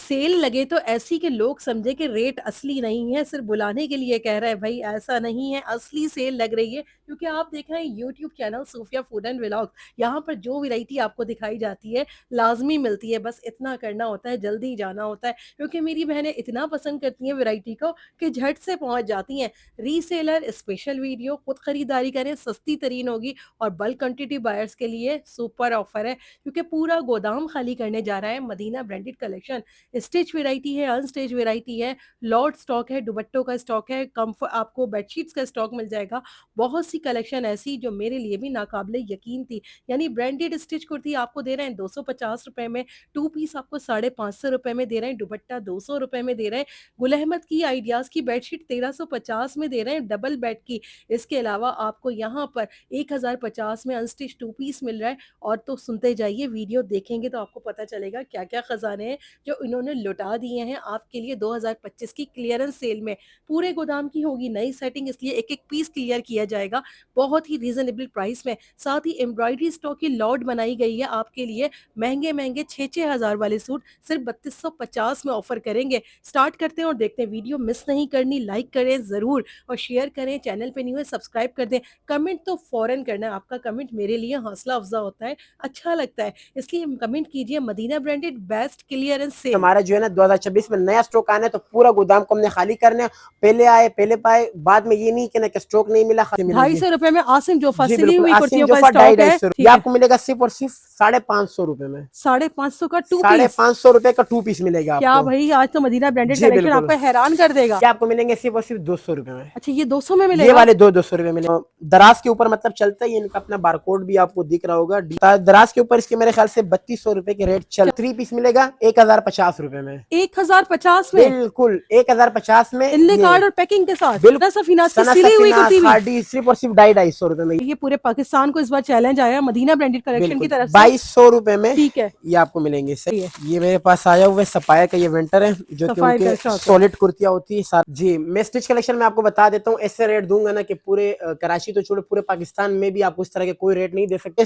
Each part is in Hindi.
सेल लगे तो ऐसी कि लोग समझे कि रेट असली नहीं है, सिर्फ बुलाने के लिए कह रहा है। भाई ऐसा नहीं है, असली सेल लग रही है, क्योंकि आप देख रहे हैं YouTube channel Sufiya food and vlogs. यहाँ पर जो वैरायटी आपको दिखाई जाती है लाजमी मिलती है, बस इतना करना होता है, जल्दी जाना होता है, क्योंकि मेरी बहनें इतना पसंद करती हैं वैरायटी को कि झट से पहुंच जाती हैं। रीसेलर स्पेशल वीडियो, खुद खरीदारी करें, सस्ती तरीन होगी। और बल्क क्वांटिटी बायर्स के लिए सुपर ऑफर है, क्योंकि पूरा गोदाम खाली करने जा रहा है Madina branded collection. Stitch variety है, अनस्टिच वैरायटी है, लॉट स्टॉक है, दुपट्टों का स्टॉक है, कम्फर्ट आपको बेडशीट्स का स्टॉक मिल जाएगा। बहुत सी कलेक्शन ऐसी जो मेरे लिए भी नाकाबिले यकीन थी। यानी ब्रांडेड स्टिच कुर्ती आपको दे रहे हैं 250 रुपए में, टू पीस आपको 550 रुपए में दे रहे हैं, दुपट्टा 200 रुपए में दे रहे हैं। गुल अहमद की आइडियाज की बेडशीट 1350 में दे रहे हैं, डबल बेड की। इसके अलावा आपको यहाँ पर 1050 में अनस्टिच टू पीस मिल रहा है। और तो सुनते जाइए, वीडियो देखेंगे तो आपको पता चलेगा क्या क्या खजाने हैं जो इन्होंने लुटा दिए हैं आपके लिए 2025 की क्लियरेंस सेल में। पूरे गोदाम की होगी नई सेटिंग, इसलिए एक एक पीस क्लियर किया जाएगा बहुत ही रीजनेबल प्राइस में। साथ ही एम्ब्रॉयडरी स्टॉक की लॉट बनाई गई है आपके लिए। महंगे महंगे 6-6 हज़ार वाले सूट सिर्फ 3250 में ऑफर करेंगे। स्टार्ट करते हैं और देखते हैं। वीडियो मिस नहीं करनी, लाइक करें जरूर और शेयर करें। चैनल पे न्यू है सब्सक्राइब कर दें। कमेंट तो फौरन करना है, आपका कमेंट मेरे लिए हौसला अफजा होता है, अच्छा लगता है, इसलिए कमेंट कीजिए। Madina branded best clearance sale. हमारा जो है ना 2026 में नया स्टॉक आना है, तो पूरा गोदाम को हमने खाली करना है। पहले आए पहले पाए, बाद में ये नहीं कि ना कि स्टॉक नहीं मिला। 250 में आसिम जोफा जी सिली बिल्कुल, हुई आसिम कुर्तियों का जोफा स्टॉक है। 250 ये आपको मिलेगा सिर्फ और सिर्फ 550 रुपए में। 550 का टू साढ़े पीस। 500 रुपए का टू पीस मिलेगा क्या आपको। भाई, आज तो मदीना ब्रांडेड जी कलेक्शन बिल्कुल, आपको हैरान कर देगा। ये आपको मिलेंगे सिर्फ और सिर्फ 200 रुपए में। अच्छा, ये 200 में ये मिलेगा। वाले 200 रुपए मिलेंगे। दराज के ऊपर मतलब चलता है, इनका अपना बारकोड भी आपको दिख रहा होगा। दराज के ऊपर इसके मेरे ख्याल से 3200 रुपए के रेट चल। 3 पीस मिलेगा 1050 रुपए में। 1050 में बिल्कुल 1050 में इनले ये कार्ड और पैकिंग के साथ। बिल्कुल सफीनाज की सना सिली हुई सफीनाज कुर्ती भी। खादी सिर्फ और सिर्फ 250 रुपए में। ये पूरे पाकिस्तान को इस बार चैलेंज आया मदीना ब्रांडेड कलेक्शन की बिल्कुल तरफ से। 2200 रुपए में ठीक है, ये आपको मिलेंगे। ये मेरे पास आया हुआ है सफायर का ये विंटर है, जो कि सफायर का उनके स्टॉक है। सॉलिड कुर्तियां होती है। जी मैं स्टिच कलेक्शन में आपको बता देता हूँ, ऐसे रेट दूंगा ना कि पूरे कराची तो छोड़ो, पूरे पाकिस्तान में भी आपको इस तरह के कोई रेट नहीं दे सकते।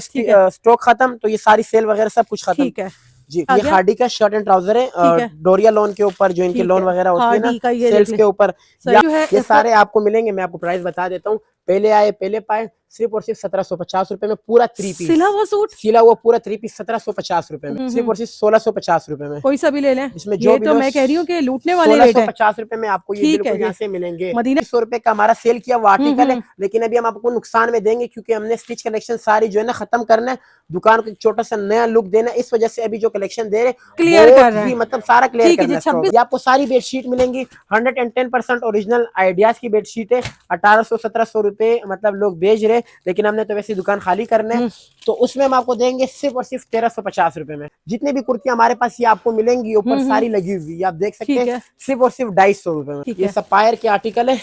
स्टॉक खत्म तो ये सारी सेल वगैरह सब कुछ खत्म। ठीक है जी ये खादी का शर्ट एंड ट्राउजर है, ठीक है डोरिया लोन के ऊपर, जो इनके लोन वगैरह होती है ना खादी का ये सेल्स के ऊपर, जो है ये सारे आपको मिलेंगे। मैं आपको प्राइस बता देता हूँ, पहले आए पहले पाए, सिर्फ और सिर्फ 1750 रुपए में पूरा 3 पीस सिला हुआ सूट, सिला हुआ पूरा 3 पीस 1750 रुपए में, सिर्फ और सिर्फ 1650 रुपए में। कोई सा भी ले लें। इसमें ये तो मैं कह रही हूँ कि लूटने वाले रेट है। 1650 रुपए में आपको ये बिल्कुल यहाँ से मिलेंगे। मदीना 100 रुपए का हमारा सेल किया वो आर्टिकल है, लेकिन अभी हम आपको नुकसान में देंगे, क्योंकि हमने स्टिच कलेक्शन सारी जो है ना खत्म करना है, दुकान को एक छोटा सा नया लुक देना है। इस वजह से अभी जो कलेक्शन दे रहे क्लियर कर रहे हैं, मतलब सारा क्लियर करना है। ये आपको सारी बेडशीट मिलेंगी 110% ओरिजिनल आइडियाज की बेडशीट है। 1800-1700 रुपए मतलब लोग बेच रहे, लेकिन हमने तो वैसे दुकान खाली करना है, तो उसमें हम आपको देंगे सिर्फ और सिर्फ 1350 रुपए में। जितने भी कुर्तियां हमारे पास ये आपको मिलेंगी ऊपर सारी लगी हुई, आप देख सकते हैं, सिर्फ और सिर्फ 250 रुपए में। ये सपायर के आर्टिकल है,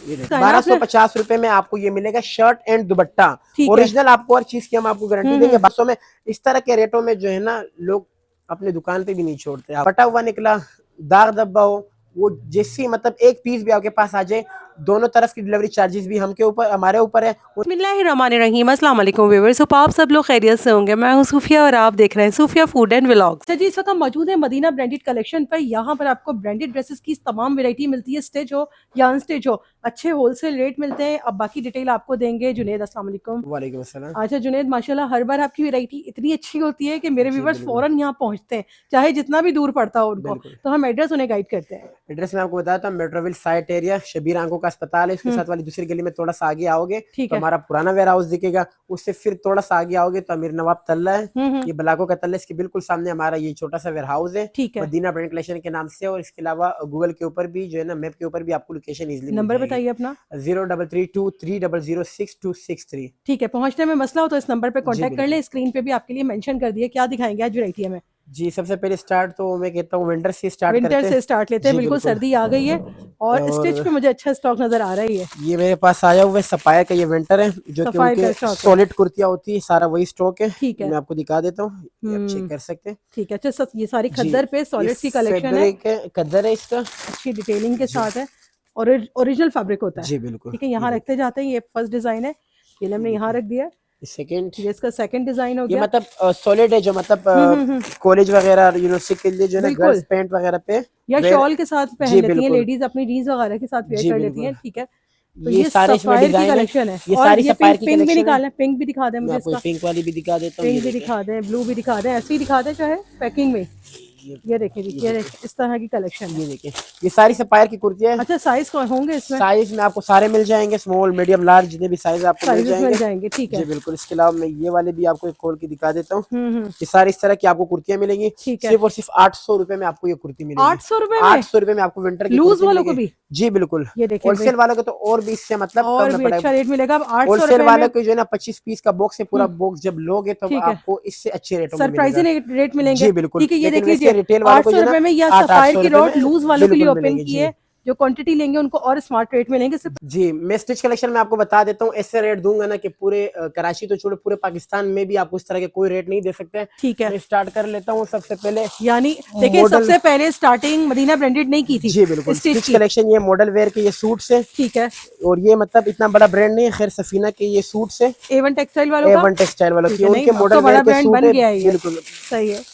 1250 रुपए में आपको ये मिलेगा शर्ट एंड दुपट्टा ओरिजिनल। आपको हर चीज की हम आपको गारंटी देंगे। बसों में इस तरह के रेटों में जो है ना लोग अपने दुकान पे भी नहीं छोड़ते। फटा हुआ निकला, दाग धब्बा हो, वो जैसी मतलब एक पीस भी आपके पास आ जाए, दोनों तरफ की डिलीवरी चार्जेस भी हमके ऊपर, हमारे ऊपर है। बिस्मिल्लाहिर्रहमानिर्रहीम, अस्सलाम वालेकुम व्यूअर्स। तो आप सब लोग खैरियत से होंगे। मैं हूं सूफिया और आप देख रहे हैं सूफिया फूड एंड व्लॉग्स। जी, इस वक्त हम मौजूद है मदीना ब्रांडेड कलेक्शन पर। यहाँ पर आपको ब्रांडेड ड्रेसेस की तमाम वैरायटी मिलती है, स्टिच हो या अनस्टिच हो, अच्छे होलसेल रेट मिलते हैं। अब बाकी डिटेल आपको देंगे जुनेद। अस्सलाम वालेकुम। वालेकुम अस्सलाम। अच्छा जुनेद, माशाल्लाह हर बार आपकी वैरायटी इतनी अच्छी होती है कि मेरे व्यूअर्स फौरन यहाँ पहुँचते हैं, चाहे जितना भी दूर पड़ता हो उनको। तो हम एड्रेस उन्हें गाइड करते हैं। एड्रेस मैं आपको बताता हूँ, मेट्रोविल साइट एरिया, शबीर आंखों का अस्पताल है, उसके साथ वाली दूसरी गली में थोड़ा सा आगे आओगे तो हमारा पुराना वेयर हाउस दिखेगा। उससे फिर थोड़ा सा आगे आओगे तो अमीर नवाब तल्ला है, ये बलाको का तल्ला, इसके बिल्कुल सामने हमारा ये छोटा सा वेयर हाउस है, मदीना ब्रांड कलेक्शन के नाम से। और इसके अलावा गूगल के ऊपर भी जो है ना, मैप के ऊपर भी आपको लोकेशन इजीली। नंबर बताइए अपना। 0332300663। ठीक है, पहुंचने में मसला हो तो इस नंबर पे कांटेक्ट कर ले। स्क्रीन पे भी आपके लिए मेंशन कर दिया। क्या दिखाएंगे आज वैरायटी हमें? जी सबसे पहले स्टार्ट तो मैं कहता हूँ विंटर से स्टार्ट लेते हैं। बिल्कुल सर्दी आ गई है और स्टिच पे मुझे अच्छा स्टॉक नजर आ रही है। ये मेरे पास आया हुआ है सपायर का ये विंटर है, जो कि उनके सॉलिड कुर्तियां होती है, सारा वही स्टॉक है। ठीक है, मैं आपको दिखा देता हूँ, आप चेक कर सकते हैं। ठीक है, अच्छा ये सारी खद्दर पे सॉलिड की कलेक्शन है, खद्दर है, इसका अच्छी डिटेलिंग के साथ है और ओरिजिनल फैब्रिक होता है। जी बिल्कुल। ठीक है, यहाँ रखते जाते हैं। ये फर्स्ट डिजाइन है, ये हमने यहाँ रख दिया। सेकंड, ये इसका सेकंड डिजाइन हो ये गया। मतलब सॉलिड है, जो मतलब कॉलेज वगैरह यूनिवर्सिटी के लिए जो है ना, बिल्कुल। गर्ल्स पैंट वगैरह पे या वेयर। शॉल के साथ पहन जी लेती हैं बिल्कुल, लेडीज, अपनी जीन्स वगैरह के साथ वेयर जी कर लेती बिल्कुल। हैं, ठीक है। तो ये ये सारे इसमें सफायर की डिजाइन है, कलेक्शन है। ये और सारी ये सफायर पिंक, की पिंक भी कलेक्शन है। निकालना है, पिंक भी दिखा दें मैं मुझे आपको ये इसका। पिंक वाली भी दिखा देता हूँ, ये पिंक भी देखें। दिखा दें, ब्लू भी दिखा दें, ऐसे ही दिखा दें चाहे पैकिंग में। ये देखें जी, ये ये देखें, इस तरह की कलेक्शन है। ये देखें, ये सारी सफायर की कुर्ती है। अच्छा, साइज होंगे इसमें? साइज में आपको सारे मिल जाएंगे, स्मॉल मीडियम लार्ज जितने भी साइज आपको मिल साइजेस मिल जाएंगे। जाएंगे, ठीक जी है। बिल्कुल। इसके अलावा मैं ये वाले भी आपको एक खोल के दिखा देता हूँ। हम्म। ये सारी इस तरह की आपको कुर्तियां मिलेंगी, ठीक है। सिर्फ और सिर्फ 800 रुपए में आपको ये कुर्ती मिलेगी। 800 रुपए में 800 रुपए में आपको विंटर की लूज कुर्ती वालों को मिलेगी। भी? जी बिल्कुल। ये देखें भाई, होलसेल वालों को तो और भी इससे मतलब कम और में भी पड़ेगा। अच्छा रेट मिलेगा अब 800 होलसेल रुपए वाले में। को जो है ना 25 पीस का बॉक्स है, पूरा हम्म, बॉक्स जब लोगे तो ठीक है। आपको इससे अच्छे रेटों में मिलेगा। सरप्राइजिंग रेट मिलेंगे। जी बिल्कुल। ठीक है, ये देख लेकिन वैसे लीजिए रिटेल वालों को 800 जो है रुपए ना में या 800 सफायर की रुपए रोड में लूज वालों के लिए बिल्कुल ओपन मिलेगी। की जी है। जो क्वांटिटी लेंगे उनको और स्मार्ट रेट मिलेंगे सिर्फ। जी। मैं स्टिच कलेक्शन में आपको बता देता हूँ, ऐसे रेट दूंगा ना कि पूरे कराची तो छोड़ो, पूरे पाकिस्तान में भी आपको इस तरह के कोई रेट नहीं दे सकते। ठीक है। मैं स्टार्ट कर लेता हूँ सबसे पहले। यानी देखिए, मॉडल, सबसे पहले स्टार्टिंग मदीना ब्रांडेड नहीं की थी, जी बिल्कुल, स्टिच स्टिच की। कलेक्शन, ये मॉडल वेयर के ये सूट्स है। ठीक है। और ये मतलब इतना बड़ा ब्रांड नहीं है, खैर सफीना के ये सूट्स है, A1 टेक्सटाइल वालों का। A1 टेक्सटाइल वालों ठीक की, है, नहीं उनके अब मॉडल तो वेयर बड़ा के ब्रांड सूट बन है। गया है ये। बिल्कुल। सही है। ये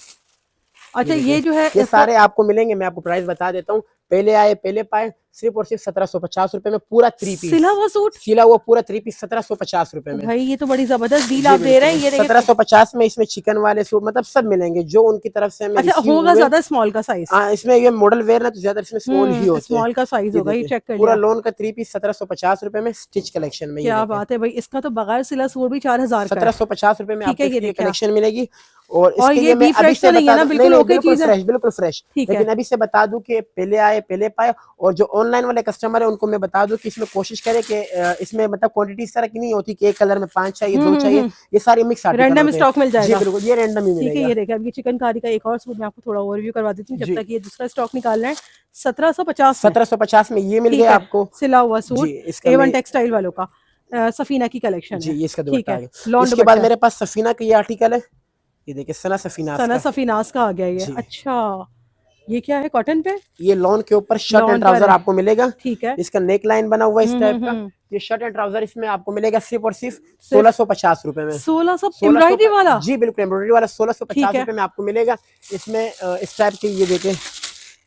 अच्छा, देखिए, ये जो है ये इसका सारे आपको मिलेंगे, मैं आपको प्राइस बता देता हूँ। पहले आए पहले पाए, सिर्फ और सिर्फ 1750 रुपए में पूरा 3 पीस सिला हुआ सूट। सिला हुआ पूरा 3 पीस 1750 रुपए में। भाई ये तो बड़ी जबरदस्त डील जी आप दे रहे बिल्कुल। हैं, ये देखिए। 1750 में इसमें चिकन वाले सूट मतलब सब मिलेंगे जो उनकी तरफ से हमें अच्छा, रिसीव होगा हुए। ज्यादा स्मॉल का साइज। इसमें ये मॉडल वेयर ना तो ज्यादा इसमें स्मॉल ही होते हैं। स्मॉल का साइज ये होगा, ये देखिए, चेक कर पूरा लिया। लोन का 3 पीस 1750 रुपए में स्टिच कलेक्शन में। ये क्या देखें, बात है भाई, इसका तो बगैर सिला सूट भी 4000 का है। 1750 रुपए में ठीक आपको है, ये इसकी ये देखिए। कलेक्शन मिलेगी। और और इसके ये लिए मैं बी अभी फ्रेश से तो नहीं बता है ना, दूं, नहीं बिल्कुल नहीं ओके बिल्कुल चीज है। फ्रेश, बिल्कुल फ्रेश। ठीक है। लेकिन अभी से बता दूं कि पहले आए पहले पाए। और जो ऑनलाइन वाले कस्टमर है उनको मैं बता दूं कि इसमें कोशिश करें कि इसमें मतलब क्वांटिटी इस तरह की नहीं होती कि एक कलर में 5 चाहिए, 2 चाहिए। हम्म। ये सारी मिक्स आर्टिकल रैंडम होते हैं। स्टॉक मिल जी जाएगा। बिल्कुल, ये रैंडम ही ठीक है, मिलेगा। ये देखिए, अब ये चिकनकारी का एक और सूट मैं आपको थोड़ा ओवरव्यू करवा देती हूँ जब जी। तक ये दूसरा स्टॉक निकालना है। 1750 में। 1750 में ये मिल ठीक गया है, आपको। सिला हुआ जी। सूट। इसका A1 मैं, टेक्सटाइल वालों का सफीना की कलेक्शन जी है। ये इसका ठीक दुपट्टा आ है, गया। लॉन इसके बाद दुपट्टा। मेरे पास सफीना का ये आर्टिकल है, ये देखिए, सना सफीनास सना का। सफीनास का आ गया ये। जी। अच्छा, ये क्या है, कॉटन पे? ये लॉन के ऊपर शर्ट एंड लॉन पर ट्राउजर है। आपको मिलेगा। ठीक है। इसका नेक लाइन बना हुआ है इस टाइप का। हम्म। ये शर्ट एंड ट्राउजर इसमें आपको मिलेगा सिर्फ और सिर्फ सिर्फ 1650 रुपए में। 1600 1600 एम्ब्रॉयडरी वाला। जी बिल्कुल, एम्ब्रॉयडरी वाला ठीक 1650 है। रुपए में आपको मिलेगा। इसमें इस टाइप के ये देखें,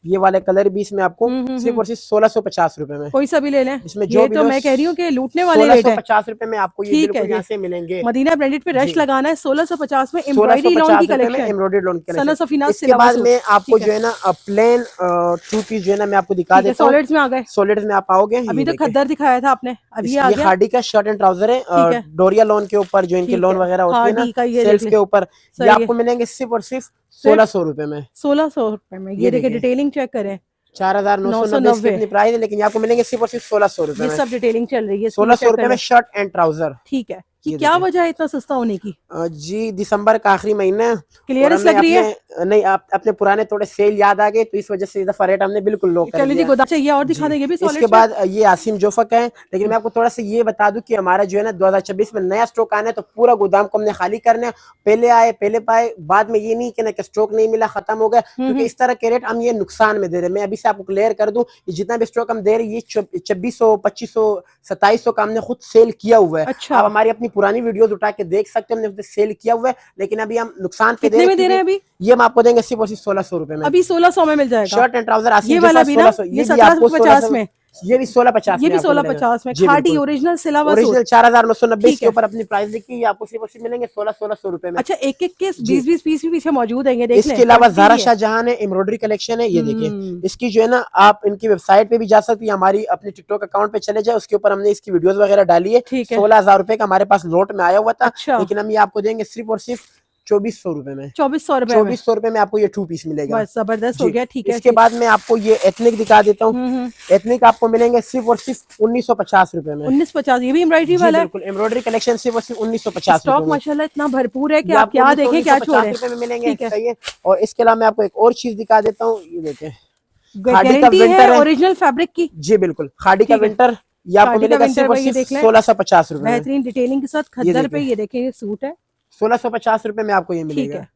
ये वाले कलर भी इसमें आपको सिर्फ और सिर्फ 1650 रुपए में। कोई सा भी ले लें। इसमें जो ये भी तो लो, मैं कह रही हूँ कि लूटने वाले रेट है। 1650 रुपए में आपको ये ठीक है बिल्कुल यहाँ जी, से मिलेंगे। मदीना ब्रांडेड पे रश जी। लगाना है। 1650 में एम्ब्रॉयडरी लॉन की 1650 रुपए में कलेक्शन। एम्ब्रॉयडरी लोन की सना कलेक्शन। सफीनाज इसके सिलावा बाद सूट। में आपको ठीक है। जो है ना प्लेन 2 पीस जो है ना मैं आपको दिखा ठीक है, देता हूँ। सॉलिड्स में आ गए। सॉलिड्स में आप आओगे, अभी ये तो देखें। खद्दर दिखाया था आपने, अभी आ ये गया। खाड़ी का शर्ट एंड ट्राउजर है, ठीक है। डोरिया लोन के ऊपर जो इनके ठीक लोन है, वगैरह होती है ना खादी का ये देख सेल्फ ले। के ऊपर, ये सही है। आपको मिलेंगे सिर्फ और सिर्फ सिर्फ 1600 रुपए में। 1600 रुपए में। ये ये देखिए, देखिए, डिटेलिंग चेक करें। 4990 इसकी 990। अपनी प्राइस है, लेकिन ये आपको मिलेंगे सिर्फ और सिर्फ 1600 रुपए ये में। सब डिटेलिंग चल रही है, इसकी ये 1600 चेक कर रुपए में लें। Shirt and trouser. ठीक है, कि ये क्या देखिए, वजह है इतना सस्ता होने की? जी दिसंबर का आखिरी महीना है। और क्लियरेंस हमने लग रही है। नहीं अपने पुराने थोड़े सेल याद आ गए, तो इस वजह से दफा रेट हमने बिल्कुल लो कर चलिए जी, दिया। गोदाम चाहिए और दिखा जी। देंगे भी इसके सॉलिड्स में। बाद ये आसिम जोफा का है, लेकिन मैं आपको थोड़ा सा ये बता दूं कि हमारा जो है ना 2026 में नया स्टॉक आना है, तो पूरा गोदाम को हमने खाली करना है। पहले आए पहले पाए, बाद में ये नहीं कि ना कि स्टॉक नहीं मिला, खत्म हो गया, क्योंकि इस तरह के रेट हम ये नुकसान में दे रहे हैं। मैं अभी से आपको क्लियर कर दूं, जितना भी स्टॉक हम दे रहे हैं, ये 2600 2500 2700 का हमने खुद सेल किया हुआ है। अच्छा। आप हमारी अपनी पुरानी वीडियोस उठा के देख सकते हैं, हमने सेल किया हुआ है, लेकिन अभी हम नुकसान पे कितने में दे रहे हैं अभी? ये हम आपको देंगे सिर्फ और सिर्फ 1600 रुपए में। अभी 1600 में मिल जाएगा। शर्ट एंड ट्राउजर आसिम ये जोफा वाला भी ना, 1600, ये भी आपको 1750 में। ये भी 1650 ये में भी आपको मिलेगा। 1650 में जी खादी बिल्कुल। Original सिलावा original suit. 4990 ठीक इसके है। ऊपर अपनी प्राइस लिखी है, आपको सिर्फ और सिर्फ मिलेंगे 1600 रुपए में। अच्छा, एक एक के जी। 20 पीस भी पीछे मौजूद है, ये देख लें। इसके अलावा क्वांटिटी ज़ारा भी है। शाहजहां है, एम्ब्रॉयडरी कलेक्शन है, ये देखिए। हम्म। इसकी जो है ना आप इनकी वेबसाइट पे भी जा सकती है, हमारी अपने टिकटॉक अकाउंट पे चले जाए, उसके ऊपर हमने इसकी वीडियोस वगैरह डाली है। ठीक है। 16,000 रुपए का हमारे पास लॉट में आया हुआ था, अच्छा। लेकिन हम ये आपको देंगे सिर्फ और सिर्फ 2400 रुपए में। 2400 रुपए में। 2400 रुपए में आपको ये 2 पीस मिलेगा। बस जबरदस्त हो जी। गया। ठीक है। इसके बाद मैं आपको ये एथनिक दिखा देता हूँ। हम्म। एथनिक आपको मिलेंगे सिर्फ और सिर्फ 1950 रुपए में। 1950, ये भी एम्ब्रॉयडरी जी वाला है। बिल्कुल, एम्ब्रॉयडरी कलेक्शन सिर्फ और सिर्फ 1950 स्टॉक रुपए में। माशाल्लाह इतना भरपूर है कि ये आप आपको क्या देखें क्या 1950 छोड़ें। रुपए में मिलेंगे। ठीक है। सही है। और इसके अलावा मैं आपको एक और चीज दिखा देता हूँ, ये देखें, खादी का गारंटी है विंटर है। ओरिजिनल फैब्रिक की। जी बिल्कुल, खादी का ठीक है। विंटर ये आपको खादी का मिलेगा विंटर सिर्फ और में ये सिर्फ देख लें। 1650 रुपए में। बेहतरीन डिटेलिंग के साथ खद्दर पे ये देखें, ये सूट है। 1650 रुपए में आपको ये ठीक मिलेगा। है।